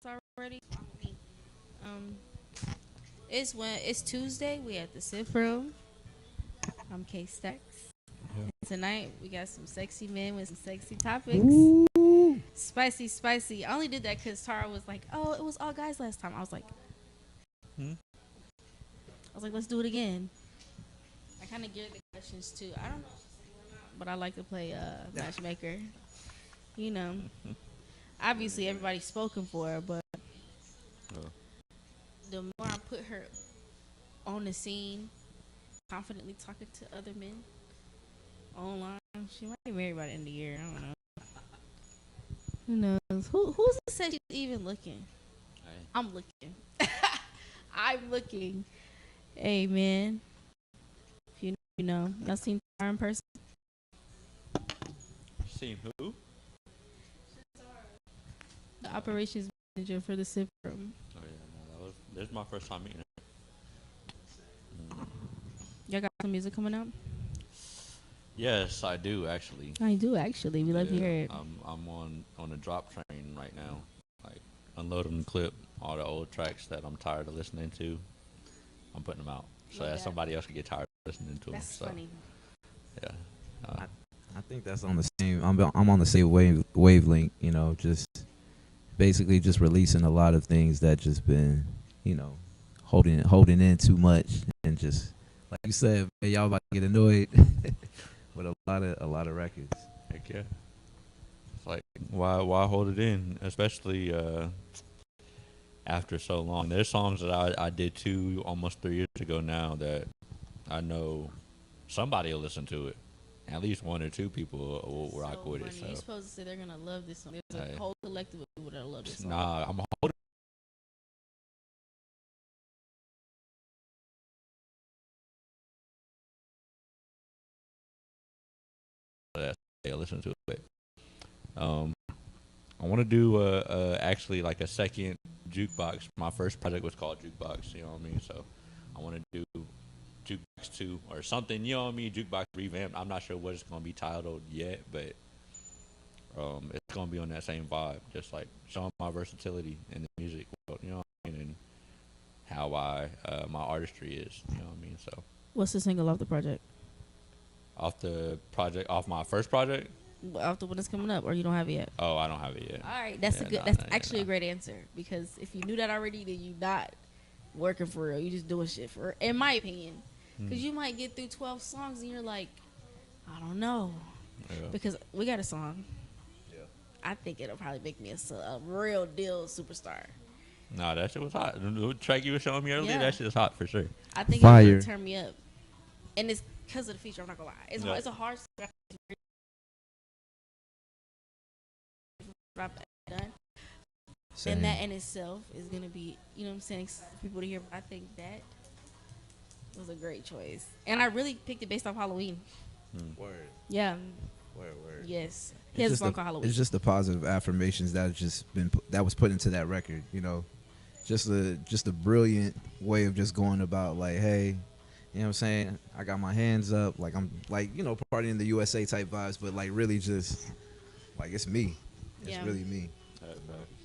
already. Um, it's Tuesday. We at the Sip Room. I'm K Stacks. Yeah. Tonight we got some sexy men with some sexy topics. Ooh. Spicy, spicy. I only did that because Tara was like, "Oh, it was all guys last time." Hmm? I was like, "Let's do it again." I kind of geared the questions too. I don't know, but I like to play matchmaker. You know, obviously everybody's spoken for, but Oh. the more I put her on the scene, confidently talking to other men online, she might get married by the end of the year. I don't know. Who knows? Who's to say she's even looking? Hey. I'm looking. I'm looking. Hey man, if you know, y'all seen her in person? Seen who? The operations manager for the Sip Room. Oh yeah, no, this is my first time meeting her. Mm. Y'all got some music coming out? Yes, I do actually. I do actually. We love to Yeah, hear it. I'm on a drop train right now, like unloading the clip, all the old tracks that I'm tired of listening to. I'm putting them out so Love that that. somebody else can get tired of listening to them. That's So funny. yeah, I, I think that's on the same. I'm on the same wavelength. Just basically just releasing a lot of things that just been, holding in too much, and just like you said, man, y'all about to get annoyed with a lot of records. heck yeah. It's like why hold it in, especially after so long. There's songs that I did two almost 3 years ago now that I know somebody will listen to it. At least one or two people will rock So with it. funny. So You're supposed to say they're gonna love this song. There's a hey, whole collective of people that love this song. nah, I'm holding that. They listen to it. Um, I want to do actually like a second jukebox. My first project was called Jukebox. You know what I mean? So I want to do Jukebox 2 or something. You know what I mean? Jukebox revamped. I'm not sure what it's gonna be titled yet, but it's gonna be on that same vibe, just like showing my versatility in the music world, you know what I mean, and how my artistry is, you know what I mean. So What's the single off the project? off my first project. Off the one that's coming up, or you don't have it yet? Oh, I don't have it yet. All right, that's a Yeah, good. nah, That's nah, yeah, actually a nah. great answer because if you knew that already, then you not working for real. You just doing shit for real, in my opinion. Because Mm, you might get through 12 songs and you're like, I don't know. yeah. Because we got a song. Yeah. I think it'll probably make me a real deal superstar. Nah, that shit was hot. The track you were showing me earlier, Yeah, that shit is hot for sure. I think it'll really Fire. turn me up, and it's because of the feature. I'm not gonna lie. It's hard, Yeah. it's a hard song I've done, and that Same. in itself is gonna be, you know what I'm saying, for people to hear. I think that was a great choice, and I really picked it based off Halloween. Mm. Word. Yeah, Word. yes, he It's has a just song the called it's Halloween. just the positive affirmations that that was put into that record. Just a brilliant way of just going about, like, hey, what I'm saying? I got my hands up, like I'm like, partying the USA type vibes, but like really just like it's me. It's Yeah, really me. That's facts.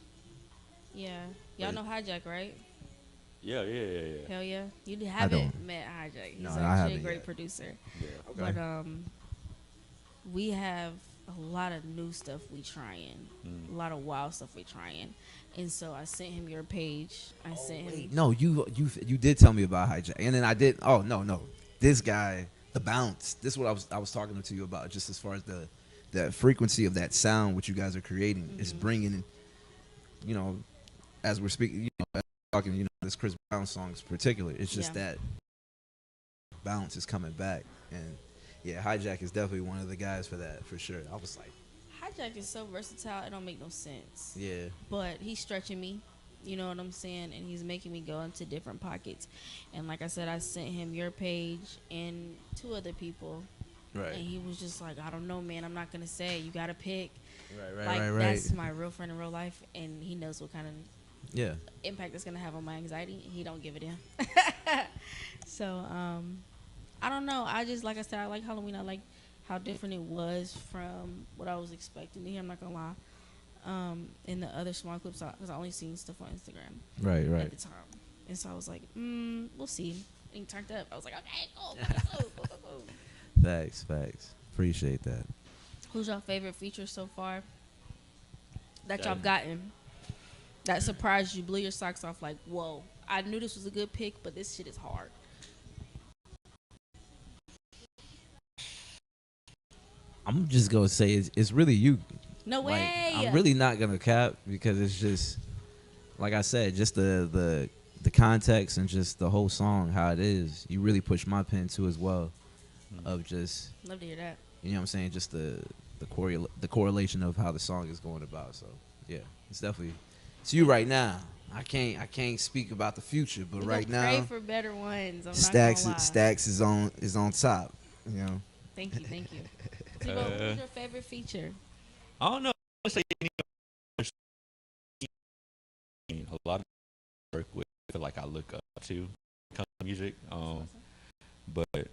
yeah. Y'all But know Hijack, right? Yeah. Hell yeah. You I don't. haven't met Hijack. No, He's I actually a haven't great yet. producer. Yeah. Okay. But we have a lot of new stuff we trying. Mm. A lot of wild stuff we trying. And so I sent him your page. I sent him Wait, no, you did tell me about hijack, and then I did. Oh no, this guy, the bounce. This is what I was talking to you about, just as far as the frequency of that sound which you guys are creating is hmm bringing, you know, as we're speaking, as we're talking, this Chris Brown songs in particular. It's Yeah. just that bounce is coming back, and yeah, hijack is definitely one of the guys for that for sure. I was like, Hijack is so versatile it don't make no sense. yeah, But he's stretching me. You know what I'm saying? And he's making me go into different pockets. And like I said, I sent him your page and two other people. right, And he was just like, I don't know, man. I'm not gonna say. You gotta pick. right, Like right. that's my real friend in real life, and he knows what kind of Yeah, impact it's gonna have on my anxiety. He don't give it in. So I don't know. I just, like I said, I like Halloween. I like how different it was from what I was expecting to hear. I'm not gonna lie. in the other small clips because I only seen stuff on Instagram Right, at right. the time, and so I was like, we'll see. And he turned up. I was like, okay, cool. Facts, facts. Appreciate that. Who's your favorite feature so far that y'all That- gotten that surprised you, blew your socks off? Like, whoa, I knew this was a good pick, but this shit is hard. I'm just gonna say it's really you. No Like, way. I'm really not gonna cap because it's just like I said, just the context and just the whole song, how it is. You really push my pen too as well, of just Love to hear that. you know what I'm saying, just the correlation of how the song is going about. So yeah, it's definitely it's you right now. I can't speak about the future, but We right gonna pray now for better ones. I'm Stacks not gonna lie. Stacks is on top. You know. Thank you. Zebo, who's your favorite feature? I don't know. I say a lot of work with feel like I look up to come to music. But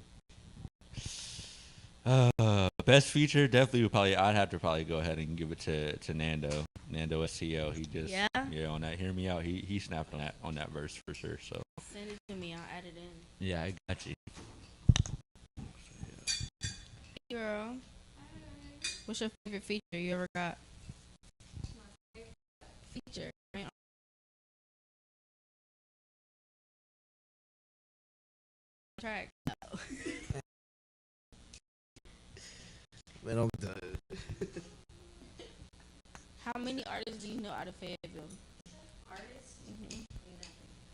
best feature definitely would probably I'd have to probably go ahead and give it to Nando STL. He just Yeah? on that Hear Me Out. He snapped on that verse for sure. So Send it to me. I'll add it in. yeah, I got you. Girl, what's your favorite feature you ever got? Feature. Track. Man, I'm done. How many artists do you know out of Fayetteville? Artists?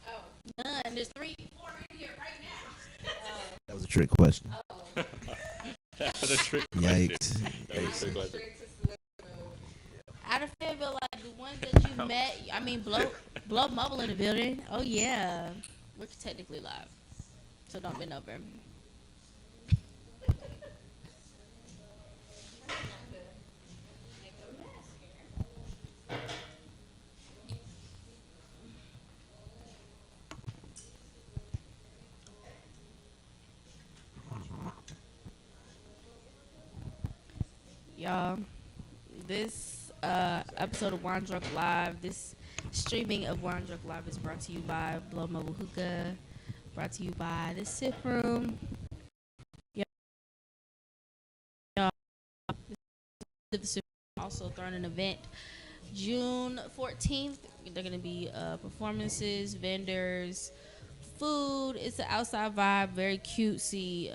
Oh, none. There's 3, 4 in here right now. That was a trick question. That's a trick. Yikes. Out of Fayetteville, like the ones that you met, I mean, blow mobile in the building. Oh yeah, we're technically live, so don't bend over. Y'all, this episode of Wine Drunk Live, this streaming of Wine Drunk Live is brought to you by Blow Mobile Hookah, brought to you by The Sip Room. Y'all, The Sip Room also throwing an event June 14th. They're going to be performances, vendors, food. It's an outside vibe, very cutesy.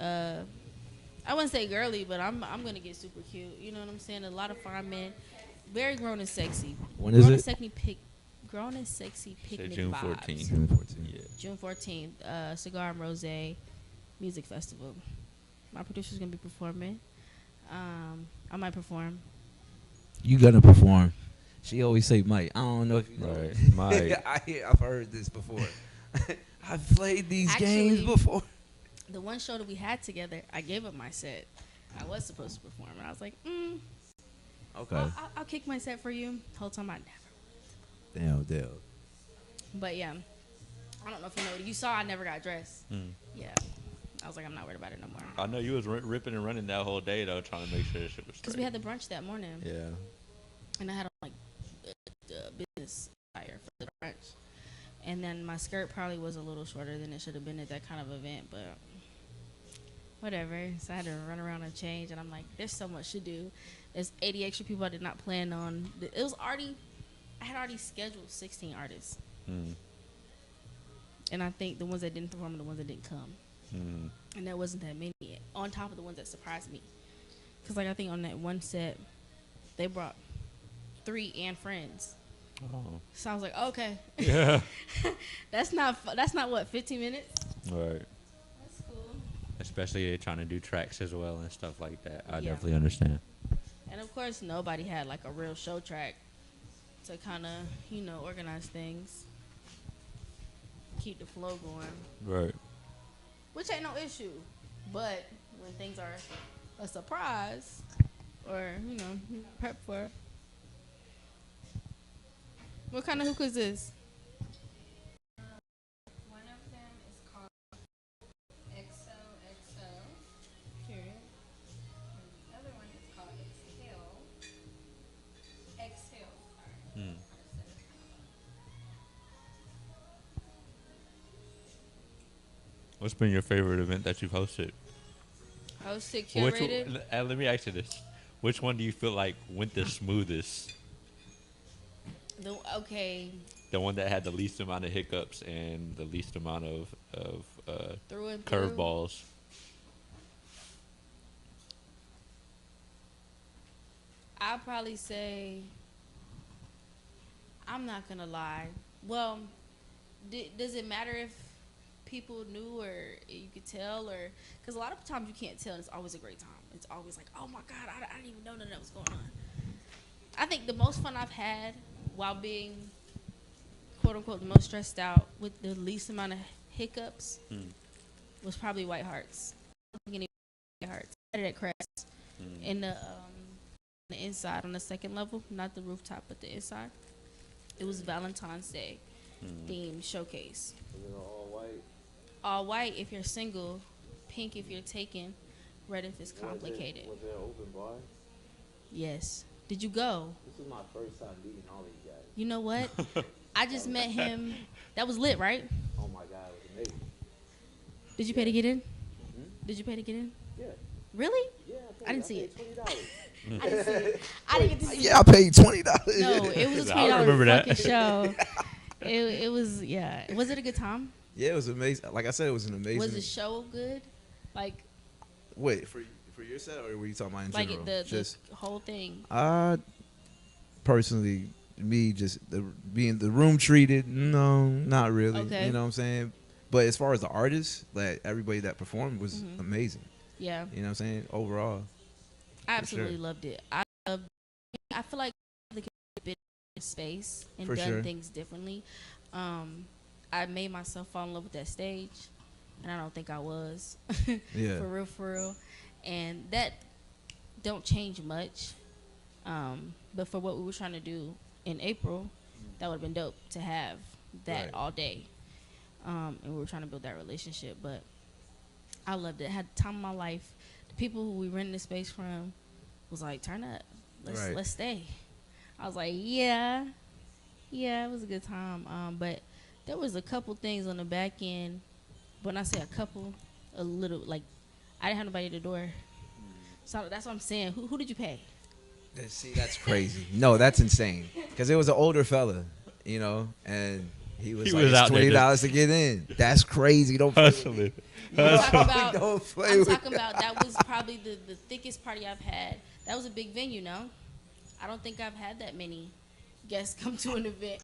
I wouldn't say girly, but I'm gonna get super cute. You know what I'm saying? A lot of fine men, very grown and sexy. When is grown it? And sexy grown and sexy picnic June vibes. 14th. June 14th. Yeah. June 14th, Cigar and Rose Music Festival. My producer's gonna be performing. I might perform. You gonna perform? She always say, "Mike." I don't know if you know. Right, Mike. I've heard this before. I've played these games Actually, before. The one show that we had together, I gave up my set. I was supposed to perform, and I was like, Okay. I'll kick my set for you. Whole time I never. Damn. But yeah, I don't know if you know. You saw I never got dressed. Mm. Yeah, I was like, I'm not worried about it no more. I know you was ripping and running that whole day though, trying to make sure this shit was straight. Because we had the brunch that morning, Yeah. and I had like business attire for the brunch, and then my skirt probably was a little shorter than it should have been at that kind of event, but whatever. So I had to run around and change, and I'm like, there's so much to do. There's 80 extra people I did not plan on. I had already scheduled 16 artists, and I think the ones that didn't perform are the ones that didn't come. And there wasn't that many on top of the ones that surprised me. Because like I think on that one set, they brought 3 and friends. Oh. So I was like, okay, Yeah. that's not what 15 minutes. Right. That's cool. Especially trying to do tracks as well and stuff like that. I Yeah. definitely understand. And of course, nobody had like a real show track to kind of organize things, keep the flow going, Right. which ain't no issue. But when things are a surprise or prep for. What kind of hookah is this? One of them is called XOXO, Period. and the other one is called Exhale. Exhale. What's been your favorite event that you've hosted? Hosted, Which curated. let me ask you this: which one do you feel like went the smoothest? Okay, The one that had the least amount of hiccups and the least amount of through and through. curveballs. I'll probably say. I'm not gonna lie. Well, does it matter if people knew or you could tell, or because a lot of times you can't tell, and it's always a great time. It's always like, oh my god, I didn't even know none of that was going on. I think the most fun I've had while being quote unquote the most stressed out with the least amount of hiccups was probably White Hearts. I don't think any White Hearts. I did at Crest in the inside on the second level, not the rooftop, but the inside. It was Valentine's Day themed showcase. all white? All white if you're single, pink if you're taken, red if it's complicated. Was there an open bar? Yes. Did you go? This is my first time meeting all of you guys. You know what? I just met him. That was lit, right? Oh my god, it was amazing. Did you pay to get in? Did you pay to get in? Yeah. Really? Yeah, I didn't see it. $20. I didn't see it. I didn't get to see Yeah, I paid $20. it. No, it was a I $20 remember that. fucking show. It was, yeah. Was it a good time? Yeah, it was amazing. Like I said, it was an amazing. Was the show good? Like Wait, for your set, or were you talking about in like general? the whole thing? Personally, me just being the room treated. No, not really. Okay. You know what I'm saying? But as far as the artists, like everybody that performed was amazing. Yeah. You know what I'm saying? Overall, I absolutely sure. loved it. I feel like they could have been in space and For done sure. things differently. I made myself fall in love with that stage, and I don't think I was. Yeah. For real. And that don't change much. But for what we were trying to do in April, that would have been dope to have that Right. all day. And we were trying to build that relationship, but I loved it. I had the time of my life. The people who we rented the space from was like, turn up. Right. Let's stay. I was like, yeah, it was a good time. But there was a couple things on the back end. When I say a couple, a little, like, I didn't have nobody at the door. So that's what I'm saying. Who did you pay? See, that's crazy. No, that's insane. Because it was an older fella, you know, and he was like, was it's out there $20 to get in. That's crazy. Don't play with me. Hustling. I'm talking about, Don't play I'm with talking about that was probably the thickest party I've had. That was a big venue, no? I don't think I've had that many guests come to an event.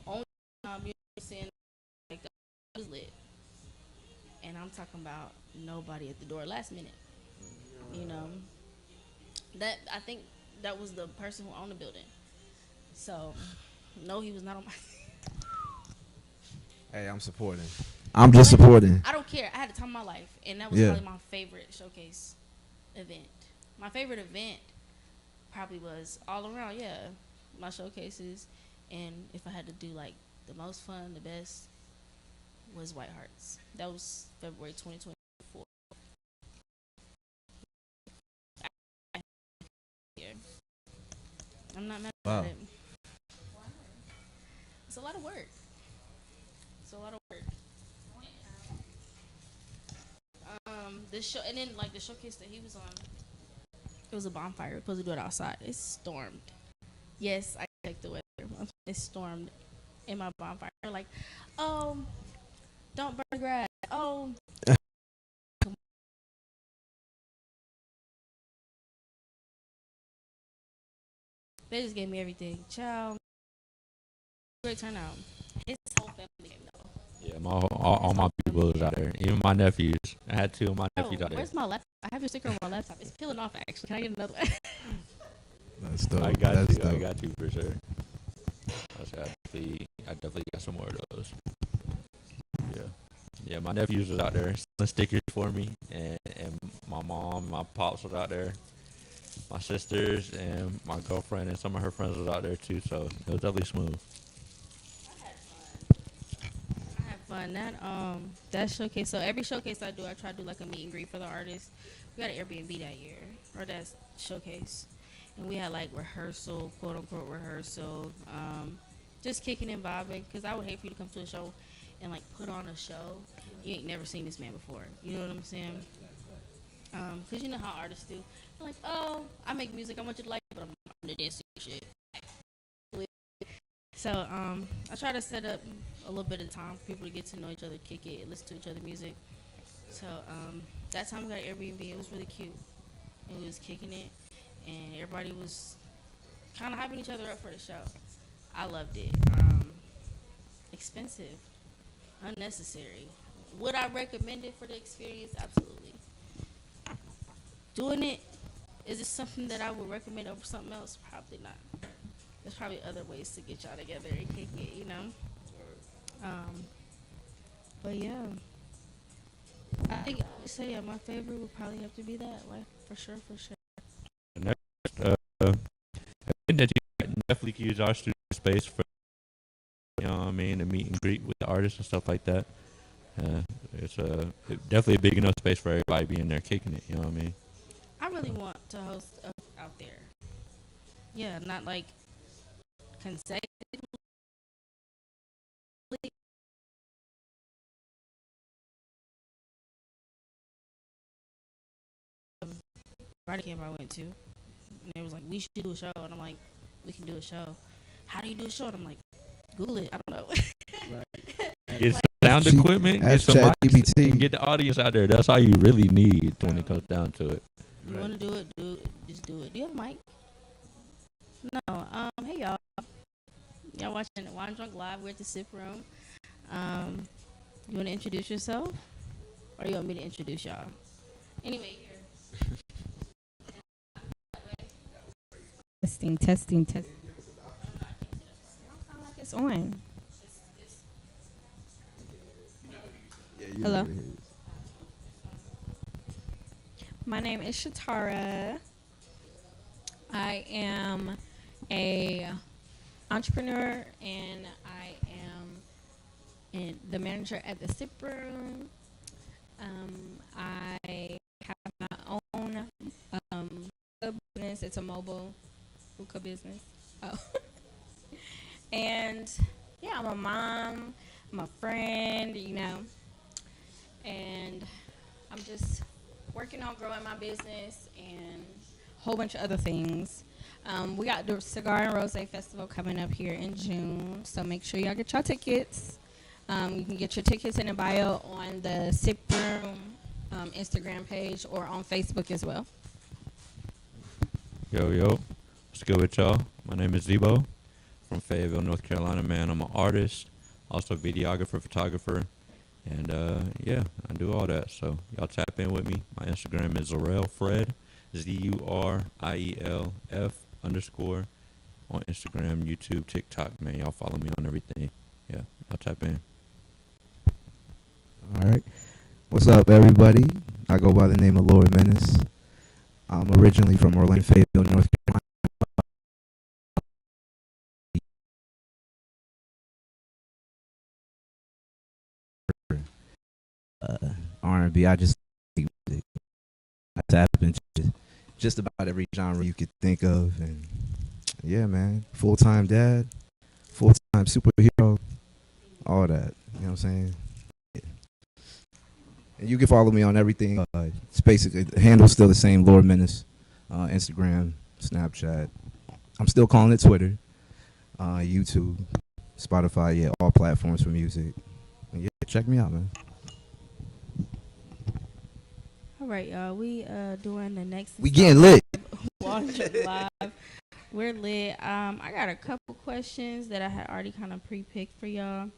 Only you know, saying like that was lit. And I'm talking about nobody at the door last minute. You know, that I think that was the person who owned the building. So, no, he was not on my. Hey, I'm supporting. I'm just supporting. I don't care. I had the time of my life, and that was Yeah. probably my favorite showcase event. My favorite event probably was all around. Yeah, my showcases, and if I had to do like the most fun, the best was White Hearts. That was February 2024. I'm not mad Wow. at it. It's a lot of work. It's a lot of work. The show, and then like the showcase that he was on, it was a bonfire. We were supposed to do it outside. It stormed. Yes, I checked the weather. It stormed in my bonfire. They're like, oh, don't burn the grass. Oh. They just gave me everything. Child. Great turnout. His whole family came though. Yeah, all my people was out there. Even my nephews. I had two of my Oh, nephews out there. where's my laptop? I have your sticker on my laptop. It's peeling off actually. Can I get another one? That's dope. I got That's you. I dope. got you for sure. I definitely got some more of those. Yeah. Yeah, my nephews was out there selling stickers for me, and my mom, my pops was out there, my sisters, and my girlfriend, and some of her friends was out there too. So it was definitely smooth. I have fun. That showcase. So every showcase I do, I try to do like a meet and greet for the artists. We got an Airbnb that year, or that showcase, and we had like rehearsal, quote unquote rehearsal, just kicking and vibing. Cause I would hate for you to come to a show and like put on a show you ain't never seen this man before. You know what I'm saying? Cause you know how artists do. They're like, oh, I make music, I want you to like it, but I'm the dancing shit. So I try to set up a little bit of time for people to get to know each other, kick it, listen to each other music. So that time we got Airbnb. It was really cute. And we was kicking it, and everybody was kind of hyping each other up for the show. I loved it. Expensive, unnecessary. Would I recommend it for the experience? Absolutely. Doing it, is it something that I would recommend over something else? Probably not. There's probably other ways to get y'all together and kick it, you know. But yeah, I think I would say my favorite would probably have to be that, like for sure, for sure. And next, I think that you definitely could use our studio space for, you know what I mean, to meet and greet with the artists and stuff like that. It's definitely a big enough space for everybody being there kicking it. You know what I mean? I really want to host out there. Yeah, not like consecutively. Friday camp I went to, and it was like, we should do a show, and I'm like, we can do a show. How do you do a show? And I'm like, Google it. I don't know. Get some sound equipment, get Ask some mics, ChatGPT. and get the audience out there. That's all you really need when it comes down to it. You want to do it? Just do it. Do you have a mic? No. Hey y'all. Y'all watching Wine Drunk Live? We're at the Sip Room. You want to introduce yourself, or you want me to introduce y'all? Anyway, here. Testing. Don't sound like it's on. Hello. My name is Shatara. I am a entrepreneur, and I am the manager at the Sip Room. I have my own hookah business. It's a mobile hookah business. Oh. And yeah, I'm a mom, I'm a friend, you know, and I'm just working on growing my business and a whole bunch of other things. We got the Cigar and Rose Festival coming up here in June, so make sure y'all get your tickets. You can get your tickets in the bio on the Sip Room Instagram page or on Facebook as well. Yo, what's good with y'all? My name is Zebo from Fayetteville, North Carolina, man. I'm an artist, also videographer, photographer, and yeah, I do all that. So y'all tap in with me. My Instagram is ZurielFred, ZURIELF _ on Instagram, YouTube, TikTok, man. Y'all follow me on everything. Yeah, y'all tap in. All right. What's up, everybody? I go by the name of Lord Menace. I'm originally from Orlando, Fayetteville, North Carolina. R&B. I just like music. I tap into just about every genre you could think of, and yeah, man. Full-time dad, full-time superhero, all that. You know what I'm saying? Yeah. And you can follow me on everything. It's basically the handle's still the same, Lord Menace. Instagram, Snapchat. I'm still calling it Twitter. YouTube, Spotify. Yeah, all platforms for music. And yeah, check me out, man. All right, y'all. We doing the next. We getting lit. Watch it live. We're lit. I got a couple questions that I had already kind of pre-picked for y'all.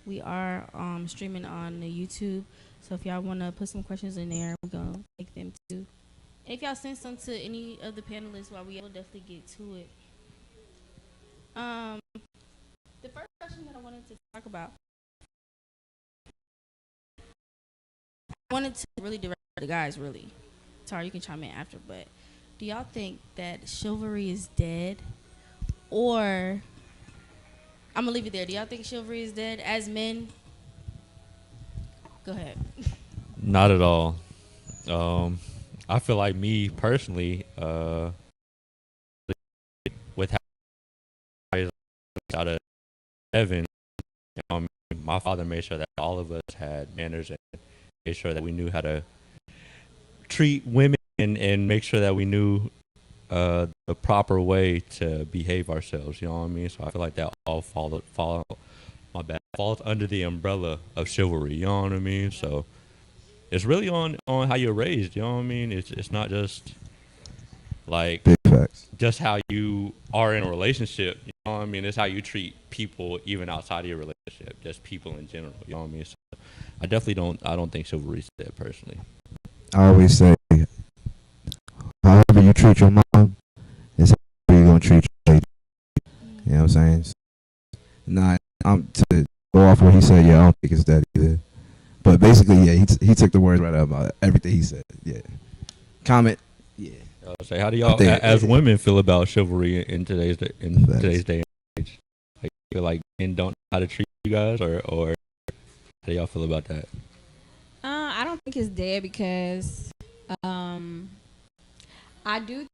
We are streaming on the YouTube, so if y'all want to put some questions in there, we're gonna take them too. And if y'all send some to any of the panelists, while we will definitely get to it. The first question that I wanted to talk about, I wanted to really direct the guys, really. Tara, you can chime in after, but do y'all think that chivalry is dead? Or, I'm gonna leave it there. Do y'all think chivalry is dead as men? Go ahead. Not at all. I feel like me personally, with how out of heaven, my father made sure that all of us had manners and made sure that we knew how to treat women and make sure that we knew the proper way to behave ourselves. You know what I mean? So I feel like that all falls under the umbrella of chivalry. You know what I mean? So it's really on how you're raised. You know what I mean? It's not just like Big facts. just how you are in a relationship. You know what I mean? It's how you treat people even outside of your relationship, just people in general. You know what I mean? So I definitely don't think chivalry's dead personally. I always say, however you treat your mom is how you're gonna treat your lady. You know what I'm saying? Nah, I'm to go off what he said. Yeah, I don't think it's that either. But basically, yeah, he took the words right out about everything he said. Yeah. Comment. Yeah. Say, how do y'all, think- as women, feel about chivalry in today's day and age? Like, you feel like men don't know how to treat you guys, or how do y'all feel about that? I don't think it's dead because I do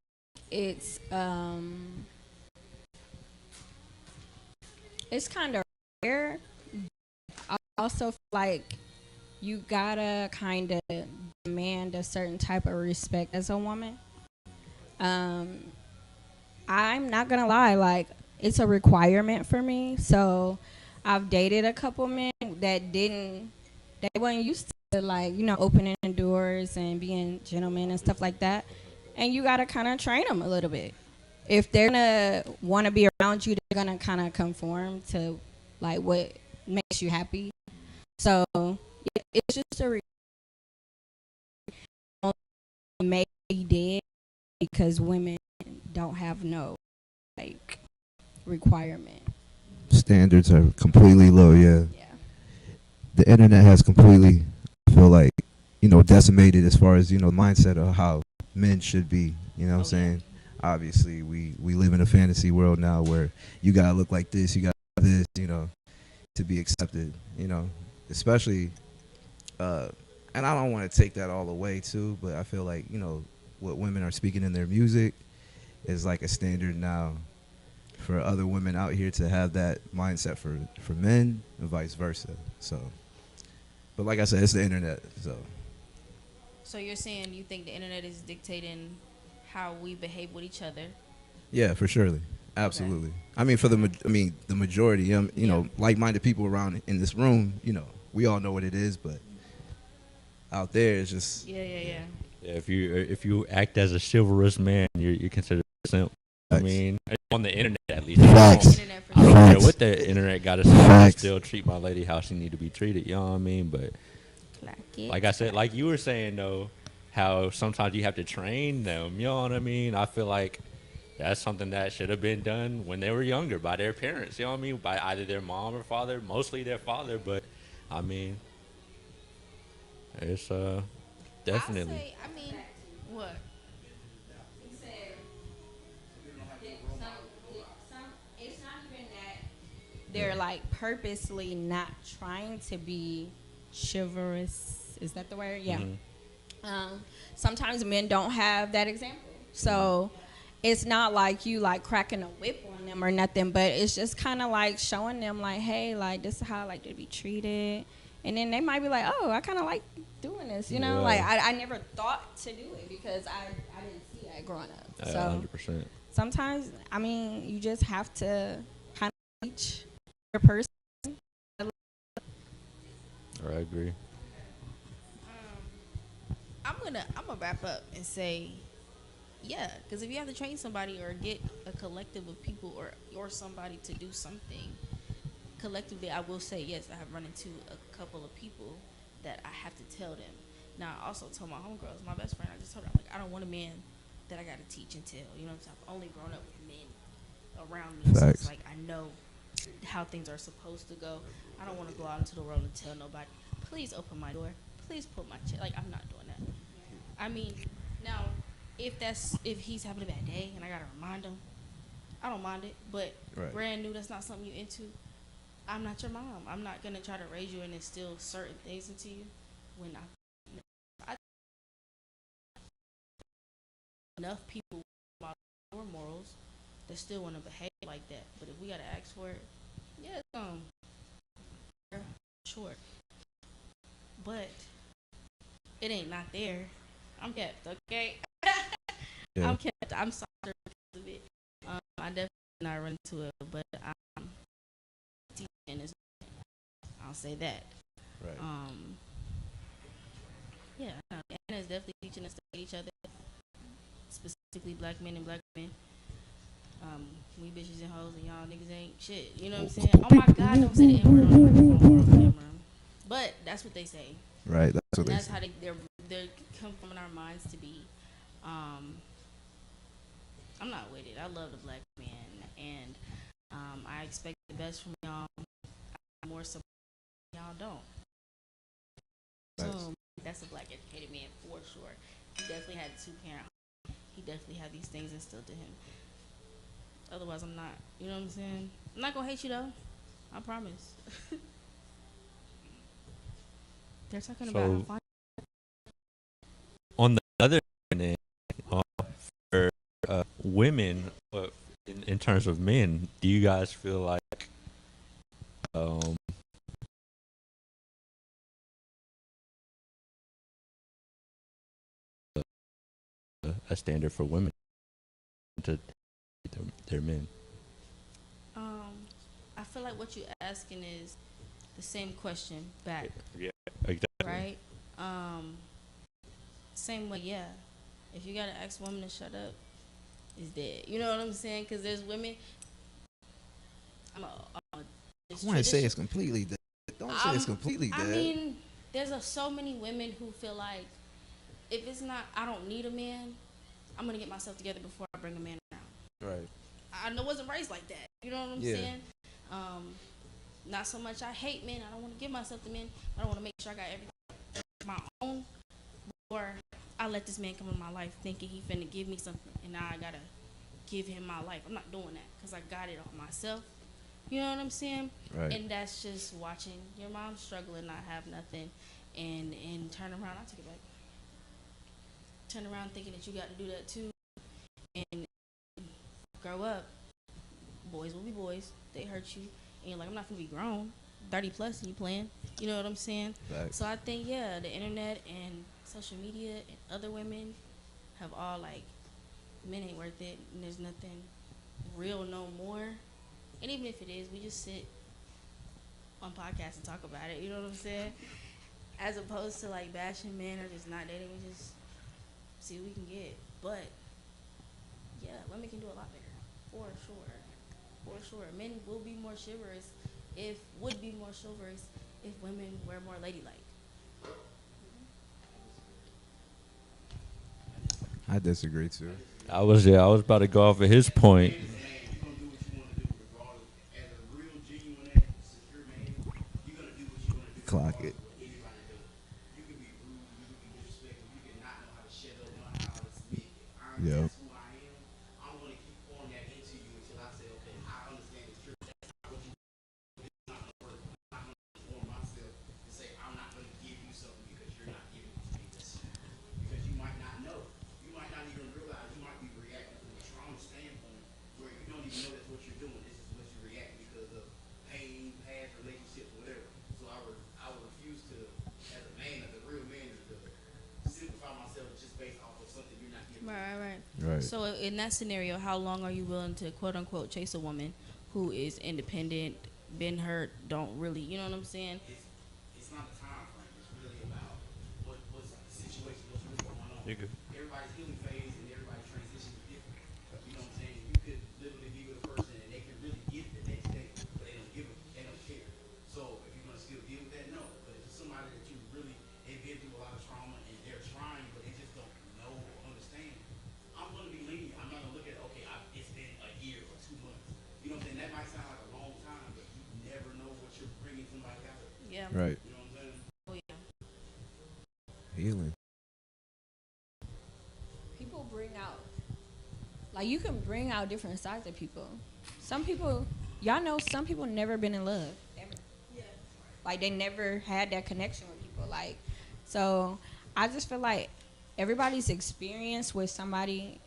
think it's kind of rare. I also feel like you gotta kind of demand a certain type of respect as a woman. I'm not gonna lie, like it's a requirement for me. So I've dated a couple men that they weren't used to like opening doors and being gentlemen and stuff like that. And you gotta kind of train them a little bit. If they're gonna want to be around you, they're gonna kind of conform to like what makes you happy. So it's just a maybe dead because women don't have no like requirement. Standards are completely low. Yeah. Yeah. The internet has completely, I feel like, decimated as far as mindset of how men should be. You know what I'm saying? Obviously, we live in a fantasy world now where you gotta look like this, you got this, to be accepted. Especially, and I don't want to take that all away too, but I feel like what women are speaking in their music is like a standard now for other women out here to have that mindset for men and vice versa. So, but like I said, it's the internet. So you're saying you think the internet is dictating how we behave with each other? Yeah, for surely, absolutely. I mean, the majority, like-minded people around in this room, we all know what it is, but out there, it's just Yeah. Yeah, if you act as a chivalrous man, you're considered a simp. I mean, on the internet at least. Facts. Internet for I don't sure. care Facts. what the internet got to say. I Facts. still treat my lady how she need to be treated. You know what I mean? But like I said, like you were saying though, how sometimes you have to train them. You know what I mean? I feel like that's something that should have been done when they were younger by their parents. You know what I mean? By either their mom or father, mostly their father. But I mean, it's definitely. I mean, what? It's not even that they're like purposely not trying to be chivalrous. Is that the word? Yeah. Sometimes men don't have that example, so it's not like you like cracking a whip on them or nothing, but it's just kind of like showing them like, hey, like this is how I like to be treated, and then they might be like, oh, I kind of like doing this, Yeah. like I never thought to do it because I didn't see that growing up. So 100%. sometimes, I mean, you just have to kind of teach your person. I agree. I'm gonna wrap up and say, yeah, because if you have to train somebody or get a collective of people or somebody to do something collectively, I will say yes. I have run into a couple of people that I have to tell them. Now I also told my homegirls, my best friend, I just told her, I'm like, I don't want a man that I gotta teach and tell. You know what I'm saying? I've only grown up with men around me, so it's Facts. like I know how things are supposed to go. I don't want to go out into the world and tell nobody, please open my door, please pull my chair. Like, I'm not doing that. I mean, now if he's having a bad day and I gotta remind him, I don't mind it. But Right. brand new, that's not something you into. I'm not your mom. I'm not gonna try to raise you and instill certain things into you when I enough people with our morals that still want to behave like that. But if we gotta ask for it, yeah, short. But it ain't not there. I'm kept, okay? Yeah. I'm kept. I'm sorry because of it. I definitely not run into it, but I'm teaching this. I'll say that. Right. Yeah, Anna is definitely teaching us to hate each other, specifically black men and black women. We bitches and hoes and y'all niggas ain't shit. You know what I'm saying? Oh my God, don't say the N word on the microphone or on camera. But that's what they say. Right. That's what And they that's say. how they come from in our minds to be. I'm not with it. I love the black man, and I expect the best from y'all. I'm more support y'all don't. Nice. So that's a black educated man for sure. He definitely had a 2-parent. He definitely had these things instilled to him. Otherwise, I'm not. You know what I'm saying? I'm not gonna hate you though. I promise. They're talking about how So fun. on the other end, for women, in terms of men, do you guys feel like um, a standard for women to their men? I feel like what you're asking is the same question back, Yeah, exactly. right? Same way, yeah. If you gotta ask women to shut up, it's dead. You know what I'm saying? Because there's women. I want to say it's completely dead. Don't say it's completely dead. I mean, there's so many women who feel like if it's not, I don't need a man. I'm gonna get myself together before I bring a man around. Right. I wasn't raised like that. You know what I'm Yeah. saying? Not so much I hate men. I don't want to give myself to men. I don't want to make sure I got everything my own. Or I let this man come in my life thinking he finna give me something, and now I gotta give him my life. I'm not doing that because I got it on myself. You know what I'm saying? Right. And that's just watching your mom struggle and not have nothing, and turn around. I take it back. Turn around thinking that you got to do that too, and grow up. Boys will be boys. They hurt you, and you're like, I'm not gonna be grown, 30 plus, and you playing. You know what I'm saying? Facts. So I think yeah, the internet and social media and other women have all like, men ain't worth it, and there's nothing real no more. And even if it is, we just sit on podcasts and talk about it. You know what I'm saying? As opposed to like bashing men or just not dating, we just see what we can get. But yeah, women can do a lot better, for sure, for sure. Men will be more chivalrous would be more chivalrous if women were more ladylike. I disagree too. I was about to go off of his point. Clock it. Yep. Right. Right. So in that scenario, how long are you willing to quote unquote chase a woman who is independent, been hurt, don't really, you know what I'm saying? It's not a time frame. It's really about what's the situation, what's really going on. You're good. Everybody's healing phase and everybody's transition is different. You know what I'm saying? You could literally be with a person and they can really get the next day, but they don't give a, they don't care. So if you're gonna still deal with that, no. But if it's somebody that you really they've been through a lot of trauma and they're trying, but they just don't know or understand, I'm gonna be lenient. I'm not gonna look at it's been a year or 2 months. You know what I'm saying? That might sound like a long time, but you never know what you're bringing somebody out of. Yeah. Right. You know what I'm saying? Oh yeah. Healing. People bring out, like, you can bring out different sides of people. Some people, y'all know, some people never been in love ever. Yeah. Like, they never had that connection with people. Like, so I just feel like everybody's experience with somebody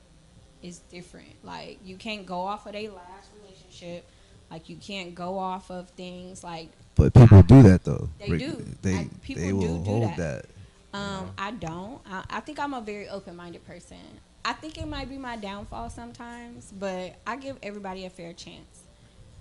is different. Like, you can't go off of their last relationship. Like, you can't go off of things like But people do that though. They do. They People they will do hold that. that. I don't. I think I'm a very open-minded person. I think it might be my downfall sometimes, but I give everybody a fair chance.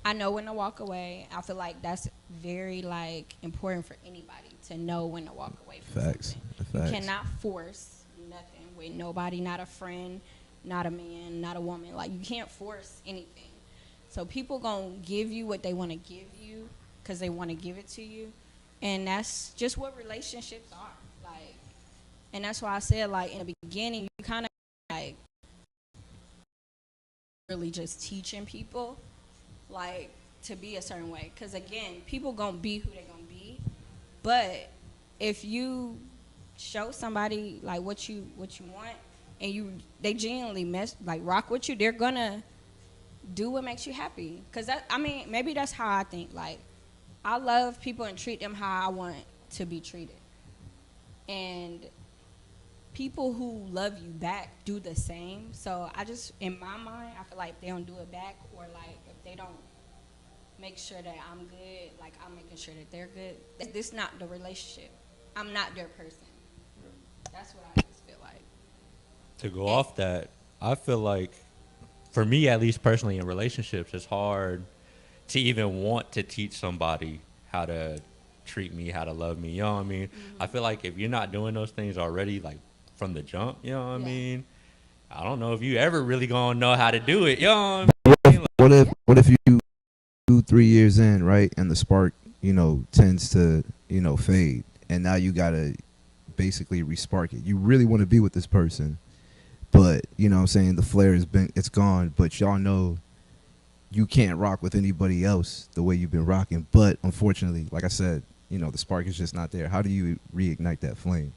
I know when to walk away. I feel like that's very like important for anybody to know when to walk away from Facts. something. Facts. You cannot force nothing with nobody, not a friend, not a man, not a woman. Like you can't force anything. So people gonna give you what they want to give you because they want to give it to you, and that's just what relationships are like. And that's why I said like in the beginning, you kind of like really just teaching people like to be a certain way. Because again, people gonna be who they gonna be, but if you show somebody like what you want, and they genuinely rock with you, they're gonna do what makes you happy. Cause maybe that's how I think. Like, I love people and treat them how I want to be treated. And people who love you back do the same. So in my mind, I feel like if they don't do it back, or like if they don't make sure that I'm good, like I'm making sure that they're good, this not the relationship. I'm not their person. That's what I just feel like. To go off that, I feel like, for me at least personally in relationships, it's hard to even want to teach somebody how to treat me, how to love me. You know what I mean? Mm-hmm. I feel like if you're not doing those things already, like from the jump, you know what I mean? I don't know if you ever really gonna know how to do it. You know what I mean? What if you 2-3 years in, right, and the spark, tends to, fade, and now you gotta basically respark it. You really want to be with this person, but what I'm saying, the flare it's gone, but y'all know you can't rock with anybody else the way you've been rocking. But unfortunately, like I said, the spark is just not there. How do you reignite that flame?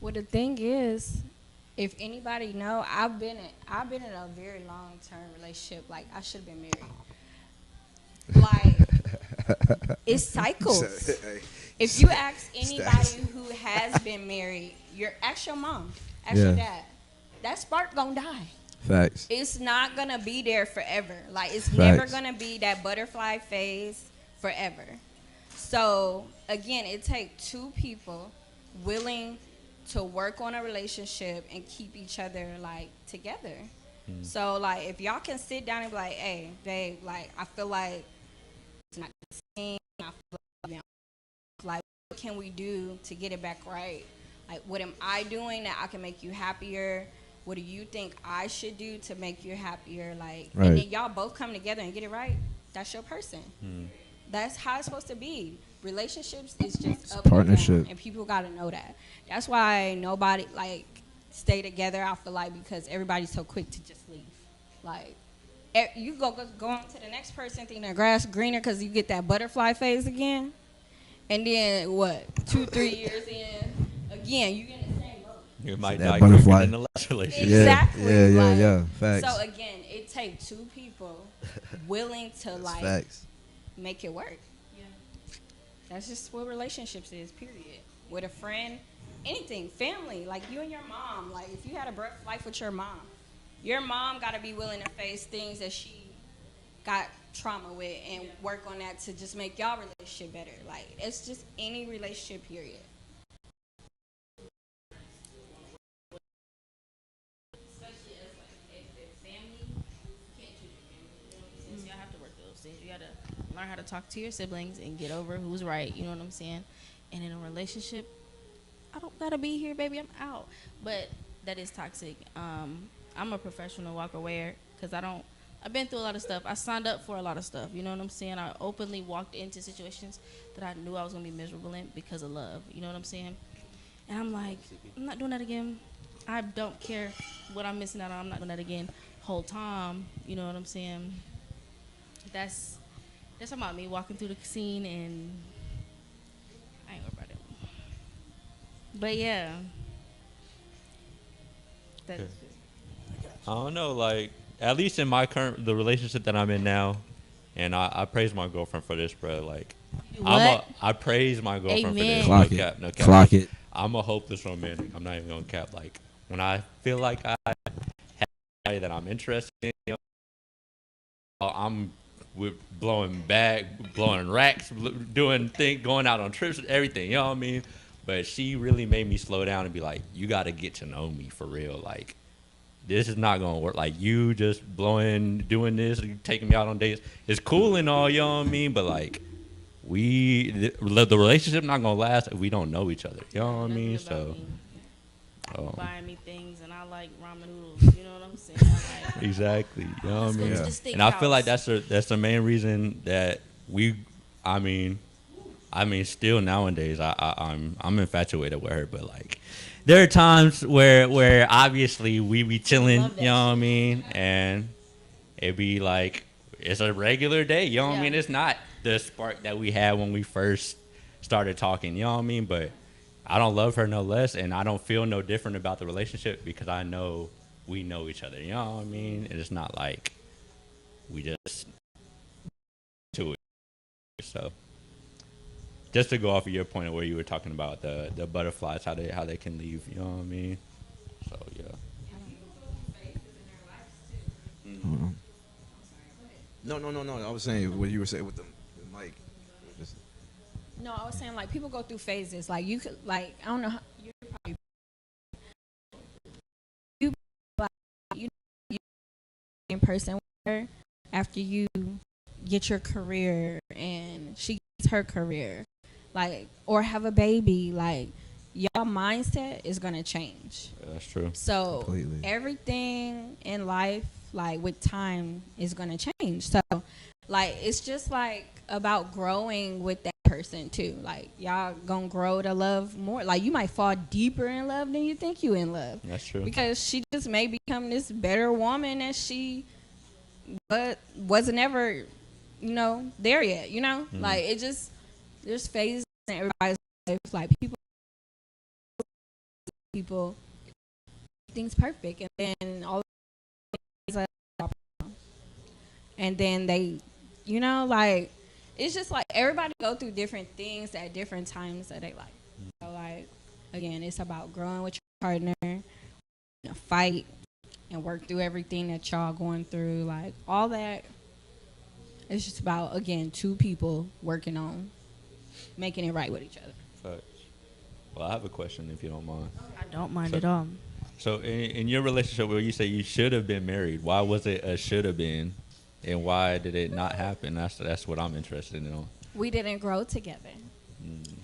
Well, the thing is, if anybody know, I've been in a very long term relationship. Like I should have been married. Like it's cycles. If you ask anybody who has been married, ask your mom, ask your dad, that spark gonna die. Facts. It's not gonna be there forever. Like it's Facts. never gonna be that butterfly phase forever. So again, it takes two people willing to work on a relationship and keep each other like together. So like if y'all can sit down and be like, hey, babe, like I feel like it's not the same. I feel like what can we do to get it back right? Like what am I doing that I can make you happier? What do you think I should do to make you happier? Like, Right. And then y'all both come together and get it right. That's your person. That's how it's supposed to be. Relationships is just up partnership. and down, and people got to know that. That's why nobody like stay together. I feel like because everybody's so quick to just leave. Like, you go on to the next person, thinking the grass greener because you get that butterfly phase again, and then what? 2-3 years in, again you get in the same boat. You might That die butterfly. quicker than the last relationship. Exactly. Yeah. Facts. So again, it takes two people willing to That's like facts. make it work. Yeah. That's just what relationships is, period. With a friend, anything, family, like you and your mom. Like if you had a rough life with your mom got to be willing to face things that she got trauma with and work on that to just make y'all relationship better. Like it's just any relationship, period. Especially as like if family, you can't choose your family. You know what I'm saying? So y'all have to work those things. You gotta learn how to talk to your siblings and get over who's right. You know what I'm saying? And in a relationship, I don't gotta be here, baby. I'm out. But that is toxic. I'm a professional walk away because I've been through a lot of stuff. I signed up for a lot of stuff. You know what I'm saying? I openly walked into situations that I knew I was gonna be miserable in because of love. You know what I'm saying? And I'm like, I'm not doing that again. I don't care what I'm missing out on. I'm not doing that again. Whole time. You know what I'm saying? That's about me walking through the scene, and I ain't worried about it. But yeah, that's Okay. I don't know, like, at least in the relationship that I'm in now, and I praise my girlfriend for this, bro. Like, what? I praise my girlfriend Amen. for Clock this. it. No cap. Clock it. I'm a hopeless romantic. I'm not even gonna cap. Like, when I feel like I have somebody that I'm interested in, I'm we're blowing racks, doing going out on trips, everything. You know what I mean? But she really made me slow down and be like, you got to get to know me for real. Like, this is not gonna work. Like, you just doing this, taking me out on dates. It's cool and all, you know what I mean? But like, the relationship not gonna last if we don't know each other. You know what I Nothing mean? about So, me. Buying me things, and I like ramen noodles. You know what I'm saying? I like, exactly. You know what I let's go mean? to the steakhouse. And I feel like that's the main reason that I mean, still nowadays, I'm infatuated with her, but like, there are times where obviously we be chilling, Love that you know what I shit. mean, and it be like it's a regular day, you know what I Yeah. mean. It's not the spark that we had when we first started talking, you know what I mean. But I don't love her no less, and I don't feel no different about the relationship because I know we know each other, you know what I mean. And it's not like we just to it, so. Just to go off of your point of where you were talking about the butterflies, how they can leave, you know what I mean? So yeah. Hold on. No. I was saying what you were saying with the mic. Just- No, I was saying like people go through phases. Like you could like I don't know how you probably like you in person with her after you get your career and she gets her career, like or have a baby. Like y'all mindset is gonna change. That's true. So Completely. everything in life, like with time, is gonna change. So, like it's just like about growing with that person too. Like y'all gonna grow to love more. Like you might fall deeper in love than you think you in love That's true. because she just may become this better woman that she, but wasn't ever, there yet. Like it just there's phases in everybody's life. Like people things perfect and then all and then they like it's just like everybody go through different things at different times of their life. So like again, it's about growing with your partner, fight and work through everything that y'all going through, like all that. It's just about again two people working on making it right with each other. Facts. Well, I have a question if you don't mind. I don't mind So- at all. So in your relationship where you say you should have been married, why was it a should have been, and why did it not happen? That's what I'm interested in. We didn't grow together.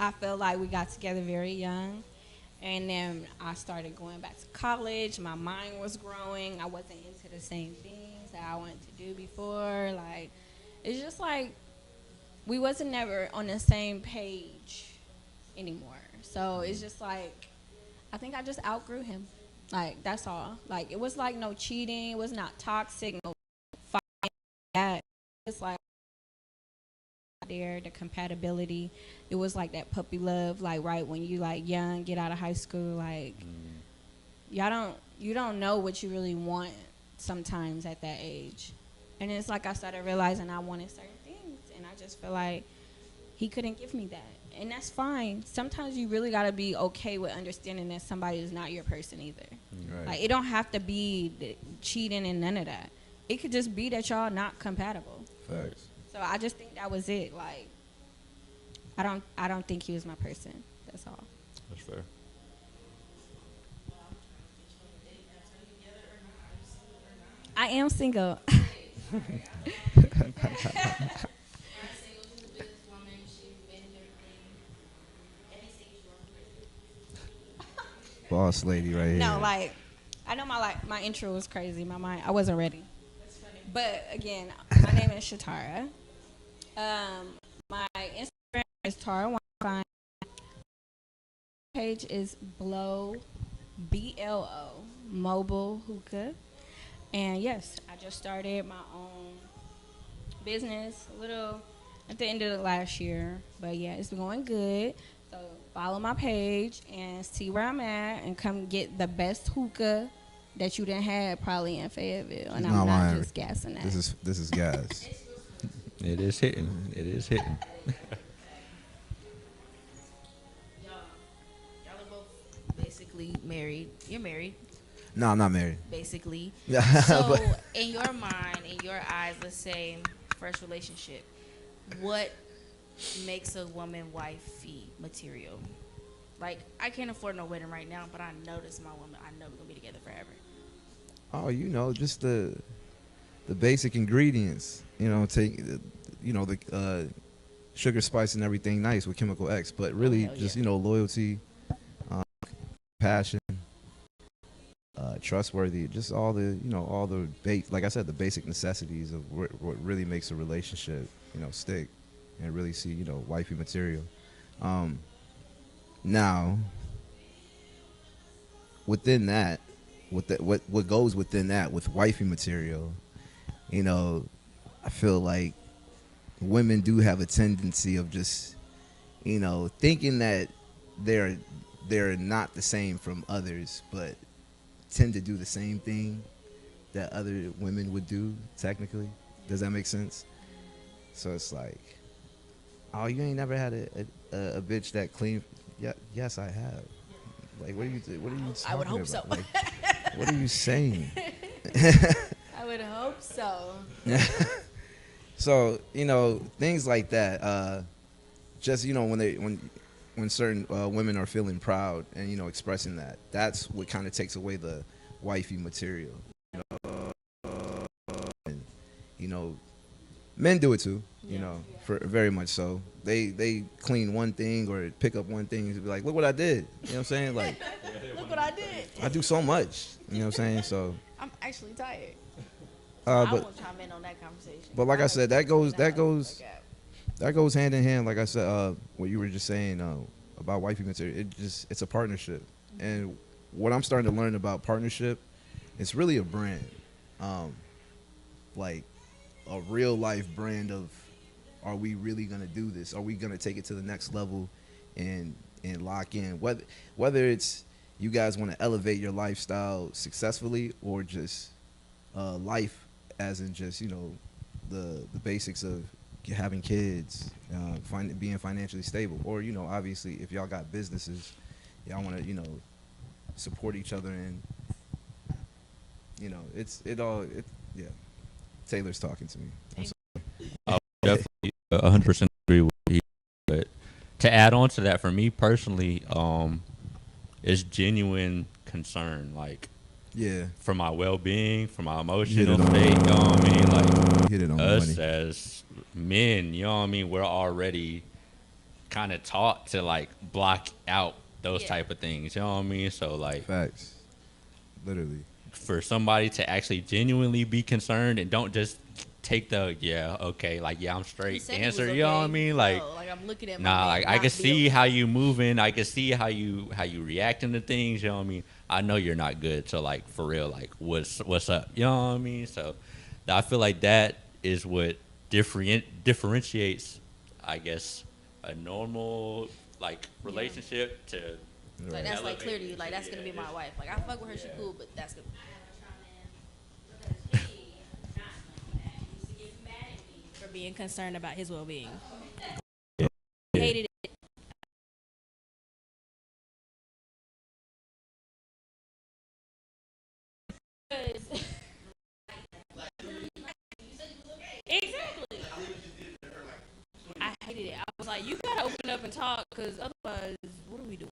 I feel like we got together very young, and then I started going back to college. My mind was growing. I wasn't into the same things that I wanted to do before. Like, it's just like we wasn't never on the same page anymore. So it's just like I think I just outgrew him. Like that's all. Like it was like no cheating. It was not toxic. No fighting. That it's like there the compatibility. It was like that puppy love. Like right when you like young, get out of high school. Like you don't know what you really want sometimes at that age. And it's like I started realizing I wanted certain things, and I just feel like he couldn't give me that. And that's fine. Sometimes you really got to be okay with understanding that somebody is not your person either. Right. Like, it don't have to be cheating and none of that. It could just be that y'all not compatible. Facts. So I just think that was it. Like, I don't think he was my person. That's all. That's fair. I am single. Boss lady right here. No, like, I know my intro was crazy. My mind, I wasn't ready. But again, my name is Shatara. My Instagram is Tara Wine. Page is Blow, BLO, Mobile Hookah. And yes, I just started my own business a little at the end of the last year. But yeah, it's going good. So follow my page and see where I'm at and come get the best hookah that you done had probably in Fayetteville. And She's I'm not not lying. just gassing that. This is gas. It is hitting. It is hitting. Y'all are both basically married. You're married, No, I'm not married. basically. Yeah, So, but- in your mind, in your eyes, let's say first relationship, what makes a woman wifey material? Like, I can't afford no wedding right now, but I know this is my woman. I know we're gonna be together forever. Oh, just the basic ingredients. Take the sugar, spice, and everything nice with Chemical X, but really hell just yeah. loyalty, passion, trustworthy, just all the like I said, the basic necessities of what really makes a relationship stick and really see wifey material. Now within that, what goes within that with wifey material, I feel like women do have a tendency of just thinking that they're not the same from others, but tend to do the same thing that other women would do technically. Does that make sense? So it's like, oh, you ain't never had a bitch that clean. Yeah, yes, I have. Like, what are you talking I would hope about? so. Like, what are you saying? I would hope so. So things like that. Just when certain women are feeling proud and expressing that, that's what kind of takes away the wifey material. And men do it too. For very much so. They clean one thing or pick up one thing and be like, look what I did. You know what I'm saying? Like, Look what I did. I do so much. You know what I'm saying? So, I'm actually tired. I but won't chime in on that conversation. but like I said, that goes Like that goes hand in hand. Like I said, what you were just saying about wifey material, it's a partnership. And what I'm starting to learn about partnership, it's really a brand, like a real life brand of, are we really gonna do this? Are we gonna take it to the next level, and lock in whether it's you guys want to elevate your lifestyle successfully, or just life as in just the basics of having kids, being financially stable, or obviously if y'all got businesses, y'all want to support each other, and yeah. Taylor's talking to me. I'm sorry. Definitely 100% agree with you. But to add on to that, for me personally, it's genuine concern, like Yeah, for my well-being, for my hit emotional it on- state. You know what I mean? Like hit it on the us money. as men, you know what I mean? We're already kind of taught to like block out those Yeah. type of things. You know what I mean? So like Facts, literally. for somebody to actually genuinely be concerned and don't just take the I'm He straight said he was answer. You know what I okay. mean? Like No, I'm looking at my nah, man like I not can be see okay. how you moving. I can see how you reacting to things. You know what I mean? I know you're not good. So like for real, like what's up? You know what I mean? So I feel like that is what differentiates, I guess, a normal like relationship to Like, that's like elevate clearly, it. like, that's gonna be my wife. Like, I fuck with her, she cool, but that's gonna. For being concerned about his well-being. Yeah. Hated it. Exactly. I hated it. I was like, you gotta open up and talk, because otherwise, what are we doing?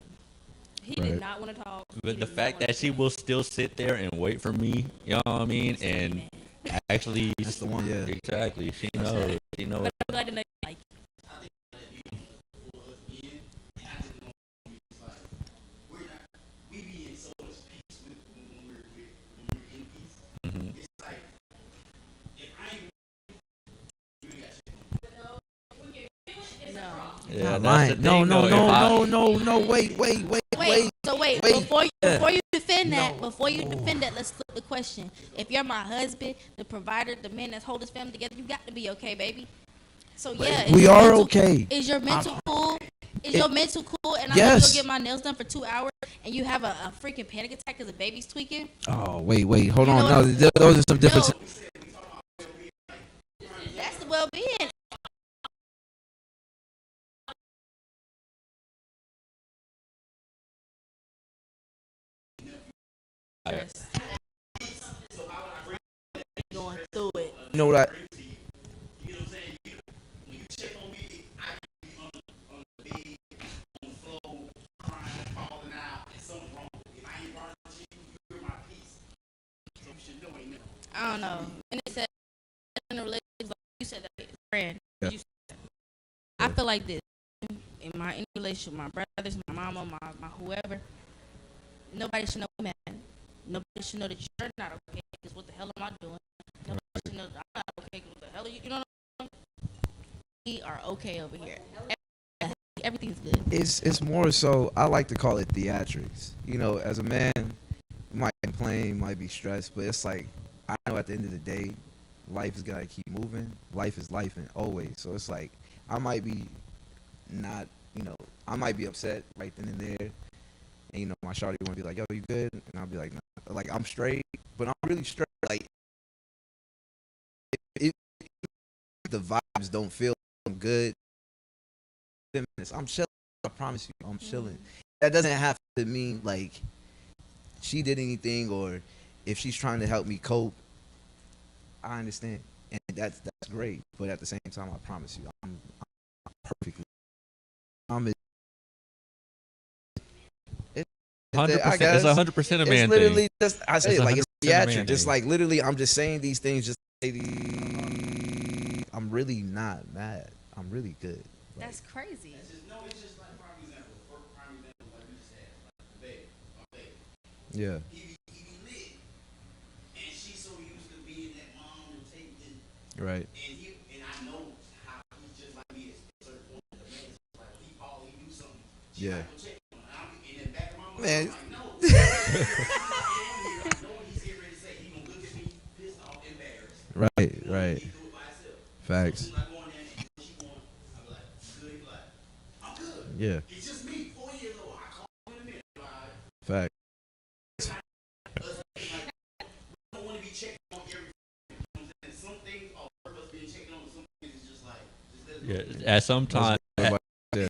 He Right. did not want to talk. He But the did not fact wanna that she talk. will still sit there and wait for me, you know what I mean? And actually, That's the one. Yeah. exactly, she knows. She knows. But I'm glad to know you like We be in so much peace when we're in peace. Mhm. It's like if I ain't no. Yeah, Not that's lying. the thing, No, though. If I- no. Wait. Wait, so wait, wait. before you defend that, No. before you defend that, let's flip the question. If you're my husband, the provider, the man that's holding his family together, you got to be okay, baby. So yeah, is We your are mental- okay. Is your mental cool? Is your mental cool? And I Yes. go get my nails done for 2 hours, and you have a freaking panic attack because the baby's tweaking. Oh, wait. Hold You on. know No, what- those are some different. No, that's the well-being. Going through it. You know what I don't know. And they said in a relationship, like you said that friend. Yeah. You said that. I feel like this in my any relationship, my brothers, my mama, my whoever. Nobody should know I'm mad. Nobody should know that you're not okay. Because what the hell am I doing? Nobody should know that I'm not okay. 'Cause what the hell are you? You know what I'm saying? We are okay over here. Everything's good. It's more so, I like to call it theatrics. You know, as a man, you might complain, might be stressed, but it's like, I know at the end of the day, life is gotta keep moving. Life is life and always. So it's like, I might be not, you know, I might be upset right then and there. And, you know, my shawty want to be like, yo, you good? And I'll be like, no. Like, I'm straight, but I'm really straight. Like, if the vibes don't feel good, 10 minutes, I'm chilling. I promise you, I'm chilling. That doesn't have to mean, like, she did anything, or if she's trying to help me cope, I understand. And that's great. But at the same time, I promise you, I'm perfectly. I'm 100%. guess It's 100% a man it's literally thing. just, I say It's it like it's 100% a man theatric. It's thing. like literally I'm just saying these things just to say I'm really not mad. I'm really good. Like, That's crazy. It's just, no, it's just like prime example. Prime example, like you said, like babe, my babe. yeah. He be lit, and she's so used to being that mom and taking, Right. and I know how he's just like me at a certain point. The man's just like he do something. She Yeah. like, go check on him. And I'm in the back of my mind, Man. I'm like, no. I'm not I know what he's getting ready to say. He gonna look at me pissed off, embarrassed. Right. He Right. do it by himself. Facts. So as soon as I go in there and she going, I be like, good. He be like, I'm good. Yeah. It's just me, 4 years old. I call him in a minute. Like, Facts. I don't want to be checking on everything. You know what I'm saying? Some things are worth us being checked on, but some things is just like, just let it go. Yeah, at some time, I just want and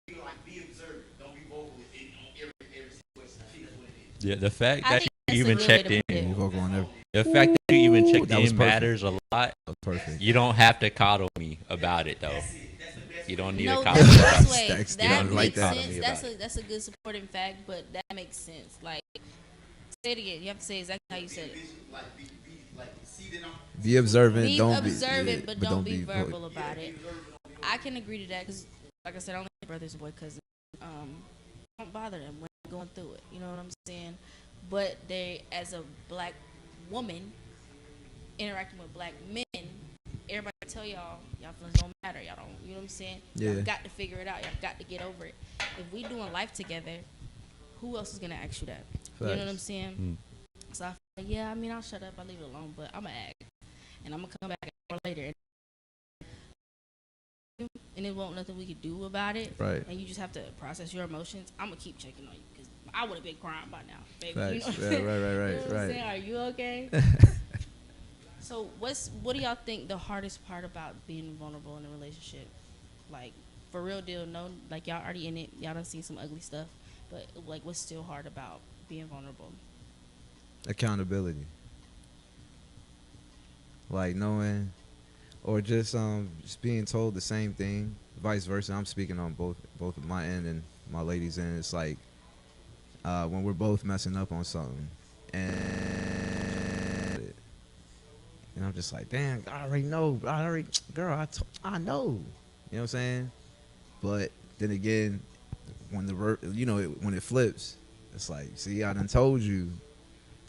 be like, be observant. Don't be vocal in on every situation. I think that's what it is. yeah, the fact I that think you that's a even good way checked to in, put it. You vocal on every. the fact that you even checked that was in perfect. matters a lot. That was perfect. You don't have to coddle me about it though. You don't need No, to that's coddle me the about best it. way. Stacks, That you don't like makes that. sense. About That's a good supporting fact, but that makes sense. Like, say it again. You have to say exactly how you said it. Like, be like, see that I'm. Be observant. Be don't observant, be, but don't be vocal. verbal about it. I can agree to that because, like I said, I only have brothers and boy cousins. Don't bother them when they're going through it. You know what I'm saying? But they, as a black woman, interacting with black men, everybody tell y'all feelings don't matter. Y'all don't. You know what I'm saying? Yeah. Y'all got to figure it out. Y'all got to get over it. If we doing life together, who else is gonna ask you that? You know what I'm Facts. saying? So I feel like, yeah, I mean, I'll shut up. I'll leave it alone. But I'm gonna act, and I'm gonna come back an hour later, and it won't nothing we could do about it. Right. And you just have to process your emotions. I'm gonna keep checking on you because I would have been crying by now, baby. Facts. You know what I'm Yeah, saying? right, You know what I'm right. saying? Are you okay? So what do y'all think the hardest part about being vulnerable in a relationship? Like, for real deal, no, like y'all already in it, y'all done seen some ugly stuff, but like what's still hard about being vulnerable? Accountability. Like knowing, or just being told the same thing, vice versa. I'm speaking on both of my end and my lady's end. It's like when we're both messing up on something, and I'm just like, damn, I already know. Girl, I know. You know what I'm saying? But then again, when when it flips, it's like, see, I done told you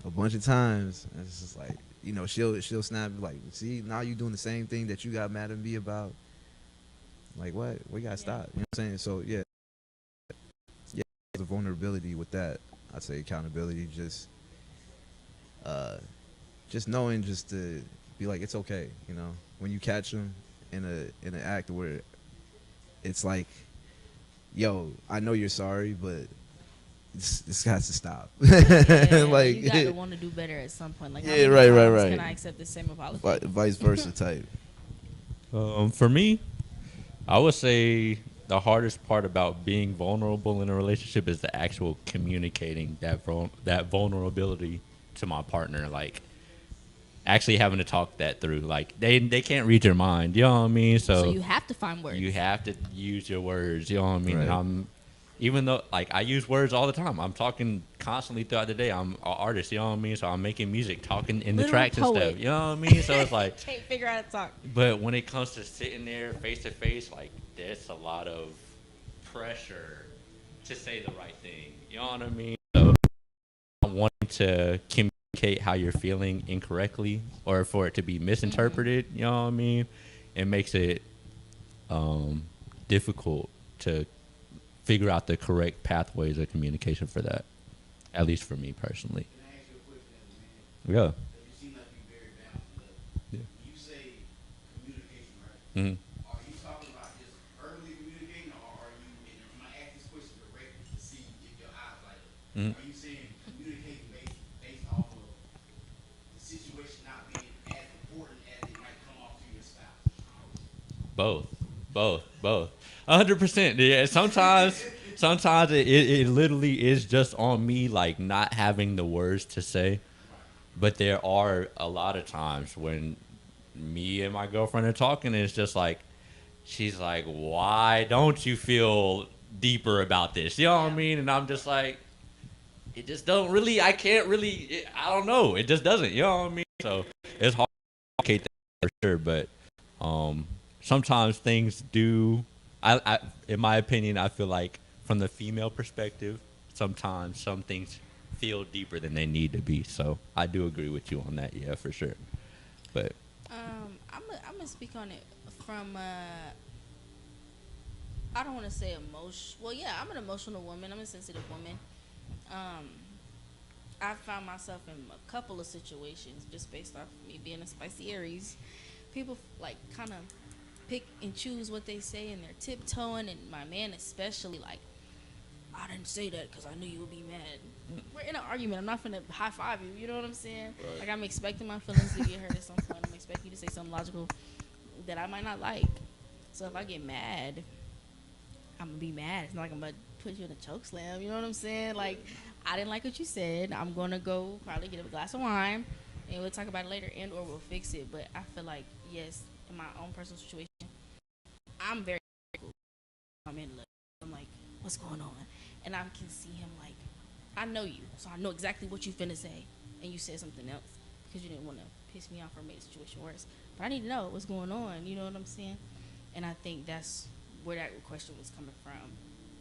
a bunch of times. And it's just like, she'll snap like, see, now you doing the same thing that you got mad at me about. Like, what? We gotta stop. You know what I'm saying? So yeah, the vulnerability with that. I'd say accountability, just knowing, just to be like, it's okay. When you catch them in an act where it's like, yo, I know you're sorry, but this has to stop. Yeah, Like, you got to want to do better at some point. Like, how Yeah, many right, times right. Can I accept the same apology? vice versa type. For me, I would say the hardest part about being vulnerable in a relationship is the actual communicating that vulnerability to my partner. Like, actually having to talk that through. Like, they can't read your mind. You know what I mean? So you have to find words. You have to use your words. You know what I mean? Right. Even though, like, I use words all the time. I'm talking constantly throughout the day. I'm an artist, you know what I mean? So I'm making music, talking in the Literal tracks and poet. stuff. You know what I mean? So it's like, Can't figure out how to talk. but when it comes to sitting there face to face, like, there's a lot of pressure to say the right thing. You know what I mean? So wanting to communicate how you're feeling incorrectly or for it to be misinterpreted, you know what I mean? It makes it difficult to figure out the correct pathways of communication for that, at least for me personally. Can I ask you a question as a man? Yeah. Because you seem like you're very balanced. But Yeah. you say communication, right? hmm Are you talking about just verbally communicating, or are you? And I'm gonna ask this question directly to see if your eyes light up. Mhm. Are you saying communicating based off of the situation not being as important as it might come off to your spouse? Both. 100%. Yeah. Sometimes it literally is just on me, like not having the words to say. But there are a lot of times when me and my girlfriend are talking, and it's just like, she's like, why don't you feel deeper about this? You know what I mean? And I'm just like, it just don't really, I can't really, I don't know. It just doesn't, you know what I mean? So it's hard to communicate that for sure. But sometimes things do, in my opinion, I feel like from the female perspective, sometimes some things feel deeper than they need to be. So I do agree with you on that, yeah, for sure. But I'm gonna speak on it from I don't want to say emotion. Well, yeah, I'm an emotional woman. I'm a sensitive woman. Um, I found myself in a couple of situations just based off me being a spicy Aries. People like kind of pick and choose what they say, and they're tiptoeing. And my man especially, like, I didn't say that because I knew you would be mad. We're in an argument. I'm not finna high five you. You know what I'm saying? Right. Like, I'm expecting my feelings to get hurt at some point. I'm expecting you to say something logical that I might not like. So if I get mad, I'm gonna be mad. It's not like I'm gonna put you in a choke slam. You know what I'm saying? Like, I didn't like what you said. I'm gonna go probably get a glass of wine, and we'll talk about it later, and or we'll fix it. But I feel like, yes, in my own personal situation, I'm very cool. I'm in love. I'm like, what's going on? And I can see him like, I know you, so I know exactly what you finna say, and you said something else because you didn't want to piss me off or make the situation worse. But I need to know what's going on. You know what I'm saying? And I think that's where that question was coming from.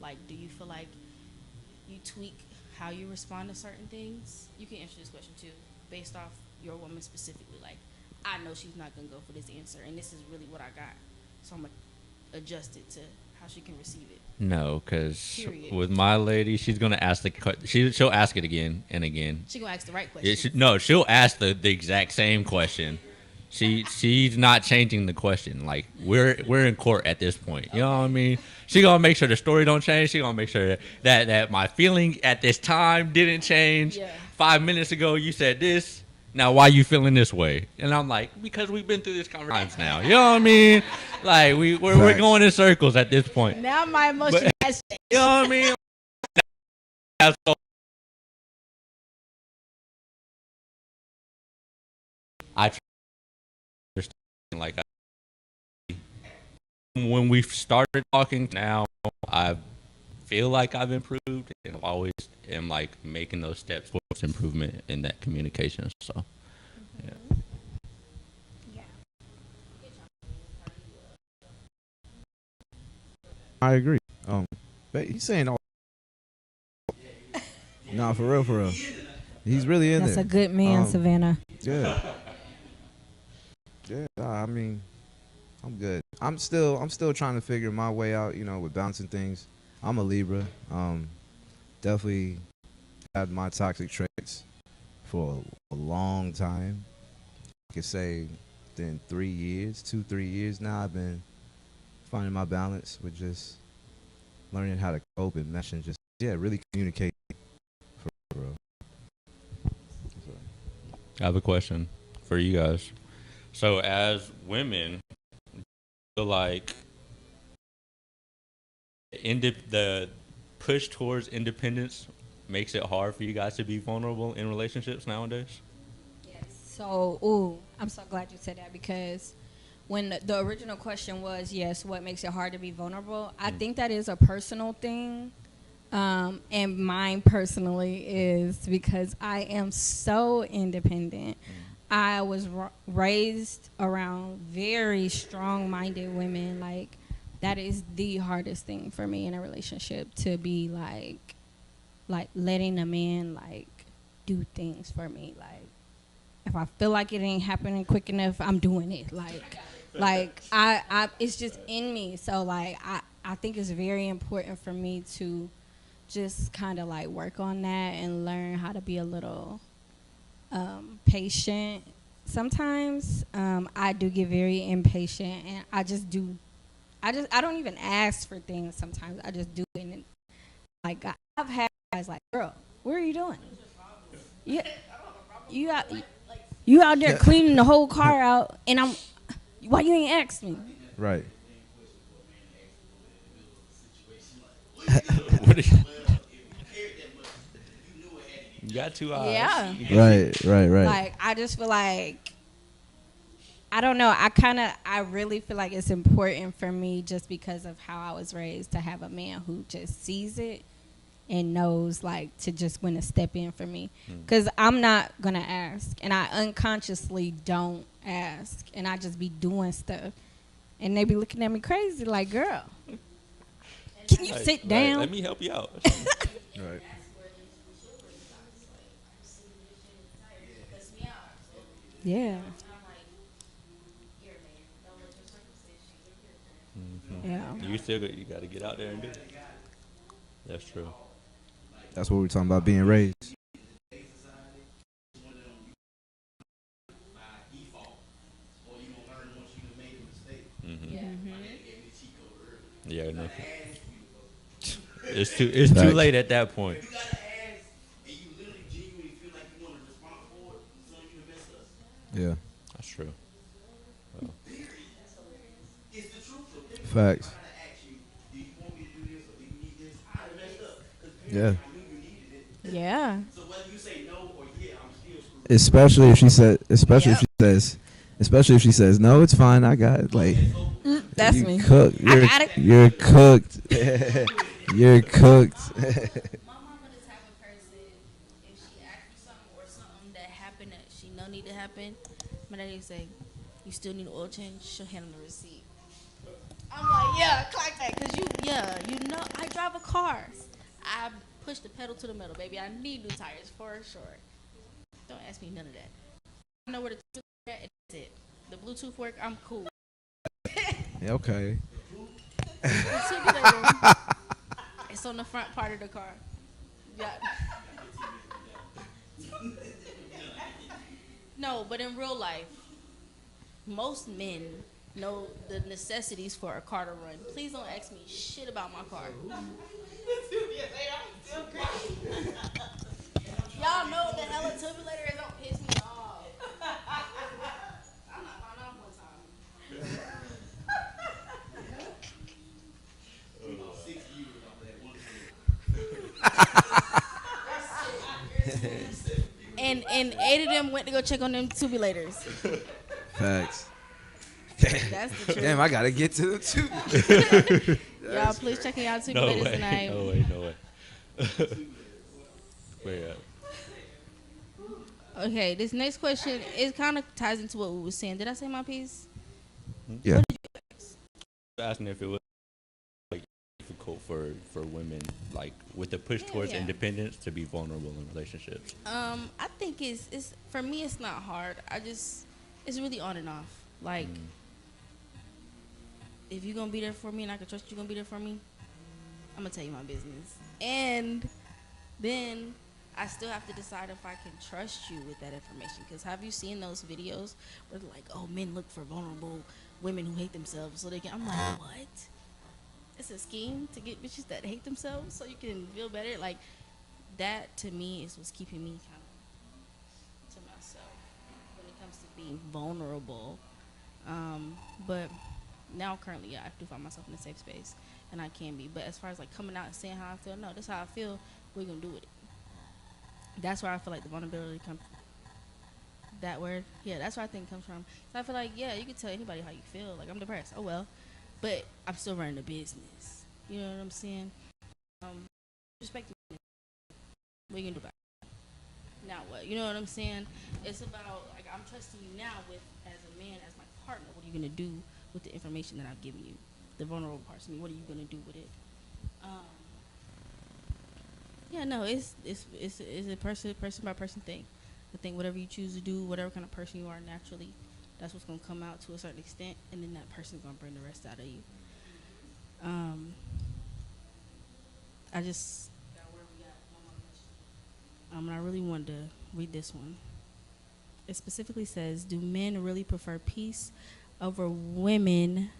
Like, do you feel like you tweak how you respond to certain things? You can answer this question too, based off your woman specifically. Like, I know she's not gonna go for this answer, and this is really what I got, so I'm gonna adjust it to how she can receive it. no, because Period. with my lady, she's gonna ask she'll ask it again and again. She gonna ask the right question. No, she'll ask the exact same question. She's not changing the question. Like, we're in court at this point. You know what I mean? She gonna make sure the story don't change. She gonna make sure that my feeling at this time didn't change. Yeah. 5 minutes ago you said this. Now why you feeling this way? And I'm like, because we've been through this conversation now. You know what I mean? Like we're Facts. going in circles at this point. Now my emotion has changed. You know what I mean? So I try to understand, like, when we started talking, now I feel like I've improved, and I always am like making those steps towards improvement in that communication. So, yeah. I agree. But he's saying all. Nah, for real, for real. He's really in That's there. a good man, Savannah. Yeah. Yeah. I mean, I'm good. I'm still trying to figure my way out. You know, with balancing things. I'm a Libra. Definitely had my toxic traits for a long time. I could say, in 3 years, 2-3 years now, I've been finding my balance with just learning how to cope and mesh and just really communicate. For real. I have a question for you guys. So, as women, I feel like the push towards independence makes it hard for you guys to be vulnerable in relationships nowadays? So, I'm so glad you said that, because when the original question was, yes, what makes it hard to be vulnerable? I think that is a personal thing. And mine personally is because I am so independent. I was raised around very strong-minded women. Like, that is the hardest thing for me in a relationship, to be like letting a man like do things for me. Like, if I feel like it ain't happening quick enough, I'm doing it. Like I it's just in me. So like I think it's very important for me to just kind of like work on that and learn how to be a little patient. Sometimes I do get very impatient, and I don't even ask for things. Sometimes I just do it. And like, I've had guys like, girl, what are you doing? Yeah, you out there cleaning the whole car out, and why you ain't asked me? Right. What do you got 2 eyes. Yeah. You can see. Right. Like, I just feel like, I don't know. I really feel like it's important for me, just because of how I was raised, to have a man who just sees it and knows, like, to just want to step in for me. Because I'm not going to ask. And I unconsciously don't ask. And I just be doing stuff. And they be looking at me crazy, like, girl, can you sit down? Let me help you out. Right. Yeah. Yeah. You got to get out there and do it. That's true. That's what we're talking about, being raised. Yeah, no. It's too Facts. late at that point. You gotta ask, and you literally genuinely feel like you want to respond for it, son, you the best us. Yeah. That's true. It's the truth. So think Facts. I gotta ask you, do you want me to do this or do you need this? I messed up. Because Yeah. I knew you needed it. Yeah. So whether you say no or yeah, I'm still screwed. Especially if she says no, it's fine. I got it. Like, That's you me. cooked. I got it. You're cooked. You're cooked. My mama the type of person, if she asks me something or something that happened that she know need to happen, my daddy would say, you still need an oil change? She'll hand him the receipt. I'm like, yeah, clock that, because you know, I drive a car. I push the pedal to the metal, baby. I need new tires for sure. Don't ask me none of that. I know where the Bluetooth at, and that's it. The Bluetooth work, I'm cool. Okay. It's on the front part of the car. Yeah. No, but in real life, most men know the necessities for a car to run. Please don't ask me shit about my car. Y'all know what the hell a tubulator is. Don't piss me off. I'm not found off one time. About 6 years off of that one. And 8 of them went to go check on them tubulators. Facts. That's the truth. Damn, I gotta get to the two. Y'all, please check in y'all No tubulators way. tonight. No way. No way. Where at? Okay, this next question, it kind of ties into what we were saying. Did I say my piece? Yeah. Asking if it was like difficult for women, like with the push towards yeah. independence, to be vulnerable in relationships. I think it's for me. It's not hard. It's really on and off. Like, if you're gonna be there for me and I can trust you gonna be there for me, I'm gonna tell you my business. And then I still have to decide if I can trust you with that information. Because have you seen those videos where they're like, oh, men look for vulnerable women who hate themselves so they can. I'm like, what? It's a scheme to get bitches that hate themselves so you can feel better. Like, that to me is what's keeping me kind of to myself when it comes to being vulnerable. But now currently, yeah, I do find myself in a safe space and I can be. But as far as like coming out and saying how I feel, no, this is how I feel. We're gonna do it. That's where I feel like the vulnerability comes. That word, yeah, that's where I think it comes from. So I feel like, yeah, you can tell anybody how you feel. Like, I'm depressed. Oh well, but I'm still running the business. You know what I'm saying? respecting me. What are you gonna do about it? Now what? You know what I'm saying? It's about like I'm trusting you now with as a man, as my partner. What are you gonna do with the information that I've given you? The vulnerable parts of me. What are you gonna do with it? Yeah, no, it's a person by person thing. I think whatever you choose to do, whatever kind of person you are naturally, that's what's gonna come out to a certain extent, and then that person's gonna bring the rest out of you. I just got where we got one more question. And I really wanted to read this one. It specifically says, "Do men really prefer peace over women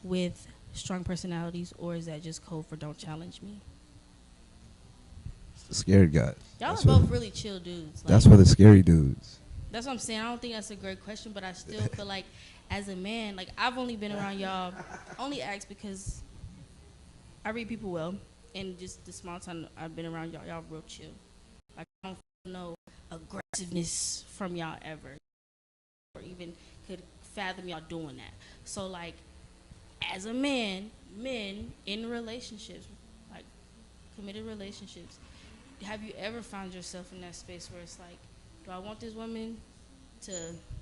with strong personalities, or is that just code for don't challenge me?" The scared guys. Y'all That's are both what- really chill dudes. That's for the scary dudes. That's what I'm saying. I don't think that's a great question, but I still feel like as a man, like I've only been around y'all, only asked because I read people well, and just the small time I've been around y'all, y'all real chill. Like I don't feel no aggressiveness from y'all ever, or even could fathom y'all doing that. So like, as a man, men in relationships, like committed relationships, have you ever found yourself in that space where it's like, do I want this woman to,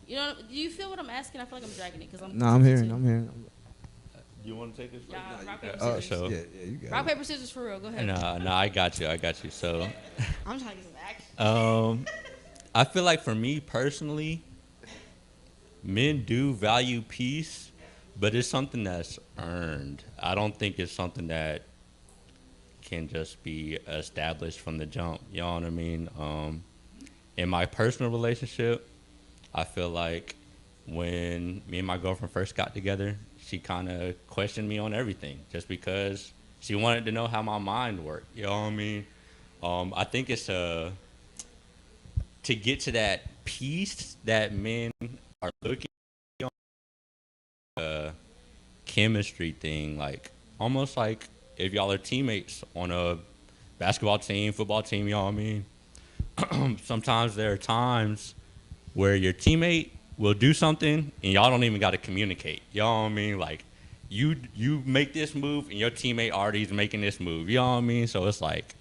you know, do you feel what I'm asking? I feel like I'm dragging it because I'm. No, I'm hearing. You want to take this? Y'all, rock, paper, Oh, scissors. so Yeah, you got Rock, paper, scissors for real. Go ahead. no, I got you. So, I'm trying to get some action. I feel like for me personally, men do value peace, but it's something that's earned. I don't think it's something that can just be established from the jump. You know what I mean? In my personal relationship, I feel like when me and my girlfriend first got together, she kind of questioned me on everything just because she wanted to know how my mind worked. You know what I mean? I think it's to get to that peace that men are looking on, chemistry thing, like almost like if y'all are teammates on a basketball team, football team, you know what I mean? Sometimes there are times where your teammate will do something and y'all don't even got to communicate. You know what I mean? Like you make this move and your teammate already is making this move. You know what I mean? So it's like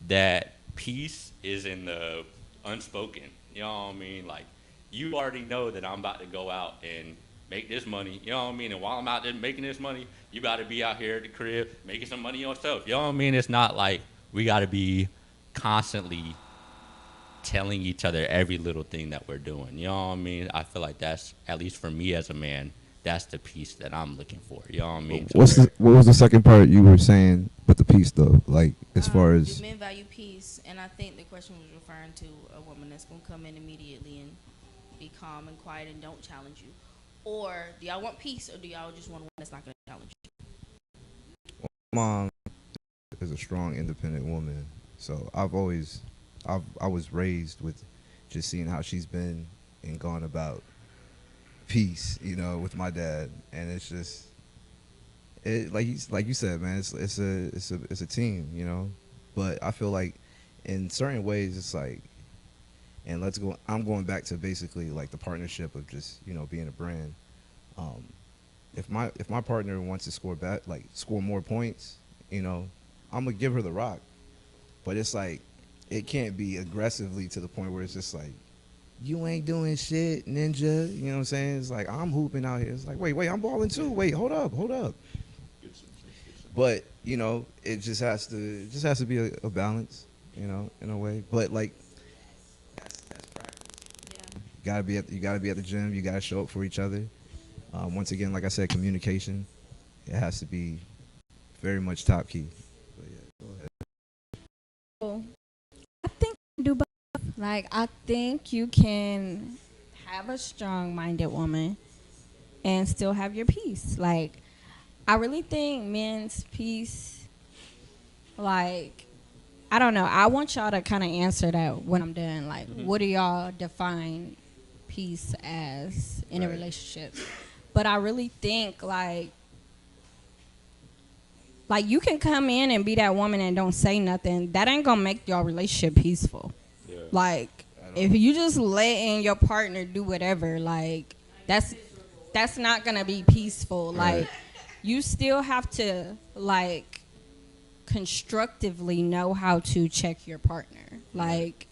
that peace is in the unspoken. You know what I mean? Like you already know that I'm about to go out and make this money. You know what I mean? And while I'm out there making this money, you got to be out here at the crib making some money yourself. You know what I mean? It's not like we got to be constantly telling each other every little thing that we're doing. You know what I mean? I feel like that's, at least for me as a man, that's the piece that I'm looking for. You know what I mean? What was the second part you were saying with the peace though? Like as far as do men value peace, and I think the question was referring to a woman that's gonna come in immediately and be calm and quiet and don't challenge you, or do y'all want peace, or do y'all just want one that's not gonna challenge you? mom is a strong, independent woman, so I was raised with just seeing how she's been and gone about peace, you know, with my dad, and it's just like you said, man, it's a team, you know, but I feel like in certain ways it's like, and I'm going back to basically like the partnership of just, you know, being a brand. If my partner wants to score more points, you know, I'm gonna give her the rock, but it's like it can't be aggressively to the point where it's just like, you ain't doing shit, ninja. You know what I'm saying? It's like I'm hooping out here. It's like, wait, I'm balling too. Wait, hold up. But you know, it just has to be a balance, you know, in a way. But like, that's practice. Yeah. You gotta be at the gym. You gotta show up for each other. Once again, like I said, communication. It has to be very much top key. But yeah, go ahead. I think you can do both. Like, I think you can have a strong-minded woman and still have your peace. Like, I really think men's peace, like, I don't know. I want y'all to kind of answer that when I'm done. Like, what do y'all define peace as in a Right. relationship? But I really think, like you can come in and be that woman and don't say nothing. That ain't gonna make your relationship peaceful. Yeah. Like, if you just letting your partner do whatever, like that's not gonna be peaceful. Right. Like, you still have to like constructively know how to check your partner. Like,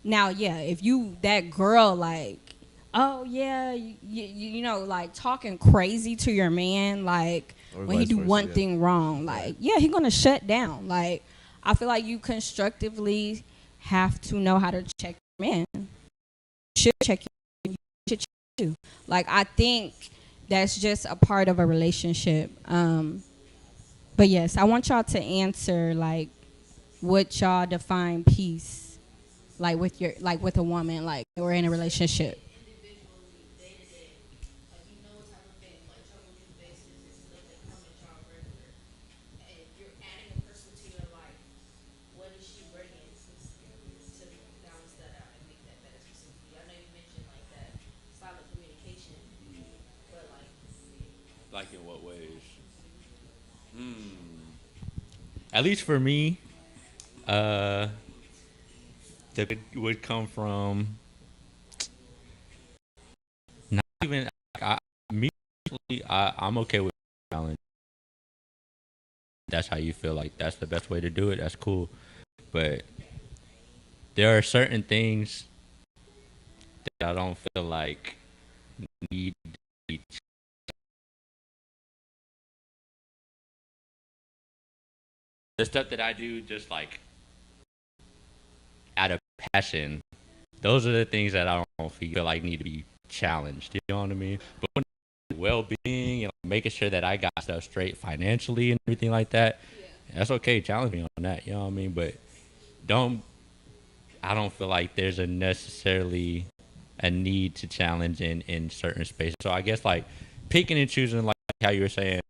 now, yeah, if you that girl, like, oh yeah, you know, like talking crazy to your man, like Or when he vice do versa, one yeah. thing wrong, like, yeah, he gonna shut down. Like, I feel like you constructively have to know how to check your man. You should check you should check you. Like, I think that's just a part of a relationship. But yes, I want y'all to answer like what y'all define peace, like with your like with a woman, like we're in a relationship. Like in what ways? At least for me, that it would come from not even me. I'm okay with challenge. That's how you feel like that's the best way to do it. That's cool, but there are certain things that I don't feel like need to be. The stuff that I do just like out of passion, those are the things that I don't feel like need to be challenged. You know what I mean? But when well-being and making sure that I got stuff straight financially and everything like that, that's okay. Challenge me on that. You know what I mean? But don't. I don't feel like there's a necessarily a need to challenge in certain spaces. So I guess like picking and choosing, like how you were saying,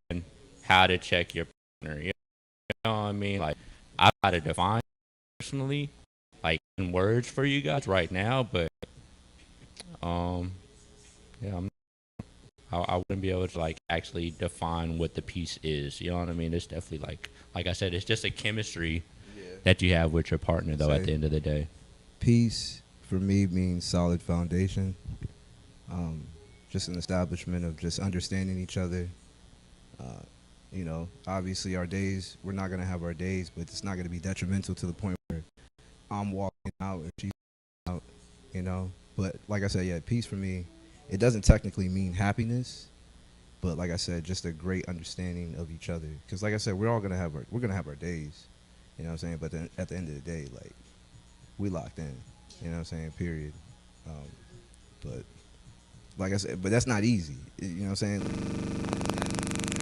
how to check your partner. You know what I mean? Like I got to define personally, like in words for you guys right now, but yeah, I wouldn't be able to like actually define what the piece is. You know what I mean? It's definitely like I said, it's just a chemistry that you have with your partner, though. At the end of the day, peace for me means solid foundation. Just an establishment of just understanding each other. You know, obviously our days, we're not going to have our days, but it's not going to be detrimental to the point where I'm walking out and she's out, you know. But like I said, yeah, peace for me, it doesn't technically mean happiness, but like I said, just a great understanding of each other. Because like I said, we're going to have our days, you know what I'm saying? But then at the end of the day, like, we locked in, you know what I'm saying, period. But like I said, but that's not easy, you know what I'm saying?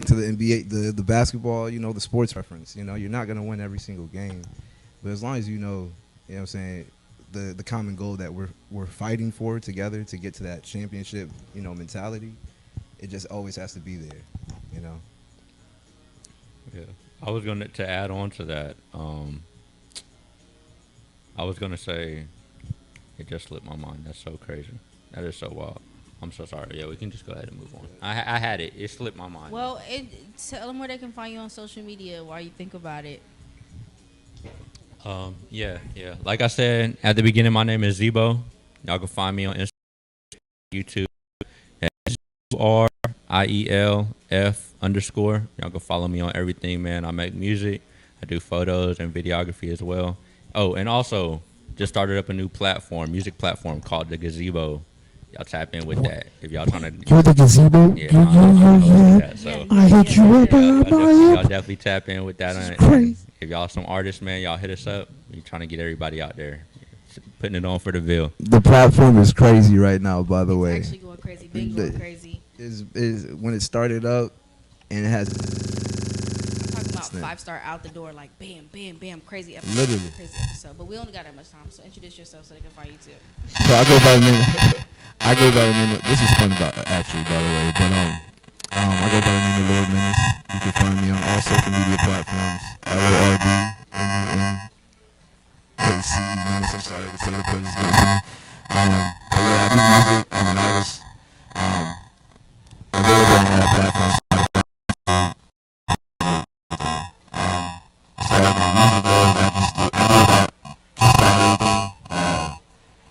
To the NBA, the basketball, you know, the sports reference, you know, you're not going to win every single game. But as long as you know what I'm saying, the common goal that we're fighting for together to get to that championship, you know, mentality, it just always has to be there, you know. yeah. I was going to add on to that. I was going to say, it just slipped my mind. That's so crazy. That is so wild. I'm so sorry. Yeah, we can just go ahead and move on. I had it. It slipped my mind. Well, tell them where they can find you on social media while you think about it. Yeah. Like I said at the beginning, my name is Zebo. Y'all can find me on Instagram, YouTube, at ZRIELF_. Y'all can follow me on everything, man. I make music. I do photos and videography as well. Oh, and also just started up a new music platform called The Gazebo. Y'all tap in with that if y'all trying to. You're the gazebo. Yeah. So I hit you up. y'all definitely tap in with that. And crazy. if y'all some artists, man, y'all hit us up. We trying to get everybody out there, putting it on for the Ville. The platform is crazy right now, by the way. It's actually going crazy. Been going crazy. Is when it started up, and it has I'm talking about 5-star out the door, like bam, bam, bam, crazy episode. Literally. Crazy episode. But we only got that much time, so introduce yourself so they can find you too. So I go by the name. This is fun actually, by the way. But I go by the name of Lord Menace. You can find me on all social media platforms. LORDMENACE. I'm sorry to say it, but it's good. But yeah, I do music. I'm an artist. Available on all platforms. So I do music, I just do that. Just about everything.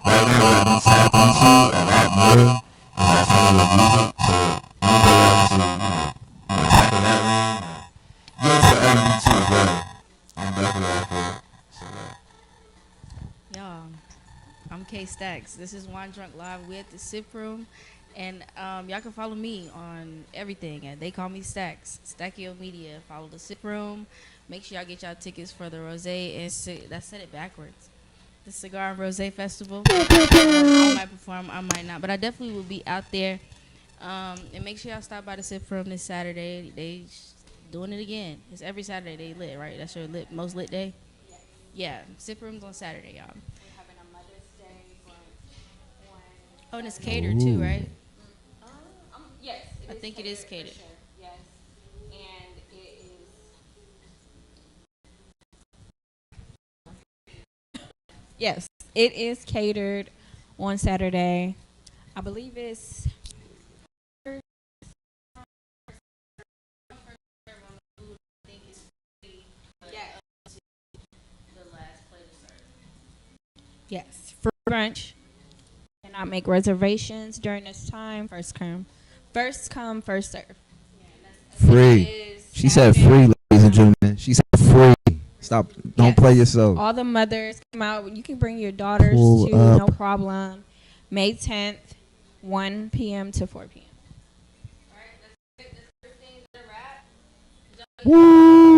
Right now, what I've been tapping into and rap more is that type of music. So anybody else to tackle that lane, good for everything too as well. Y'all, I'm K Stacks. This is Wine Drunk Live. We're at the Sip Room. And y'all can follow me on everything. They call me Stacks. Stackio Media. Follow the Sip Room. Make sure y'all get y'all tickets for the Rose and I said it backwards. The Cigar and Rose Festival. I might perform, I might not, but I definitely will be out there. And make sure y'all stop by the Sip Room this Saturday. They doing it again. It's every Saturday they lit, right? That's your most lit day. Yeah, Sip Room's on Saturday, y'all. We're having a Mother's Day brunch on. Oh, and it's catered too, right? Yes, I think it is catered. for sure. Yes, and it is. Yes, it is catered on Saturday. I believe it's. Yes, for brunch. Cannot make reservations during this time. First come, first serve. Free. She said free, ladies and gentlemen. She said free. Stop. Don't Yes. play yourself. All the mothers come out. You can bring your daughters Pull too, up. no problem. May 10th, 1 p.m. to 4 p.m. Woo!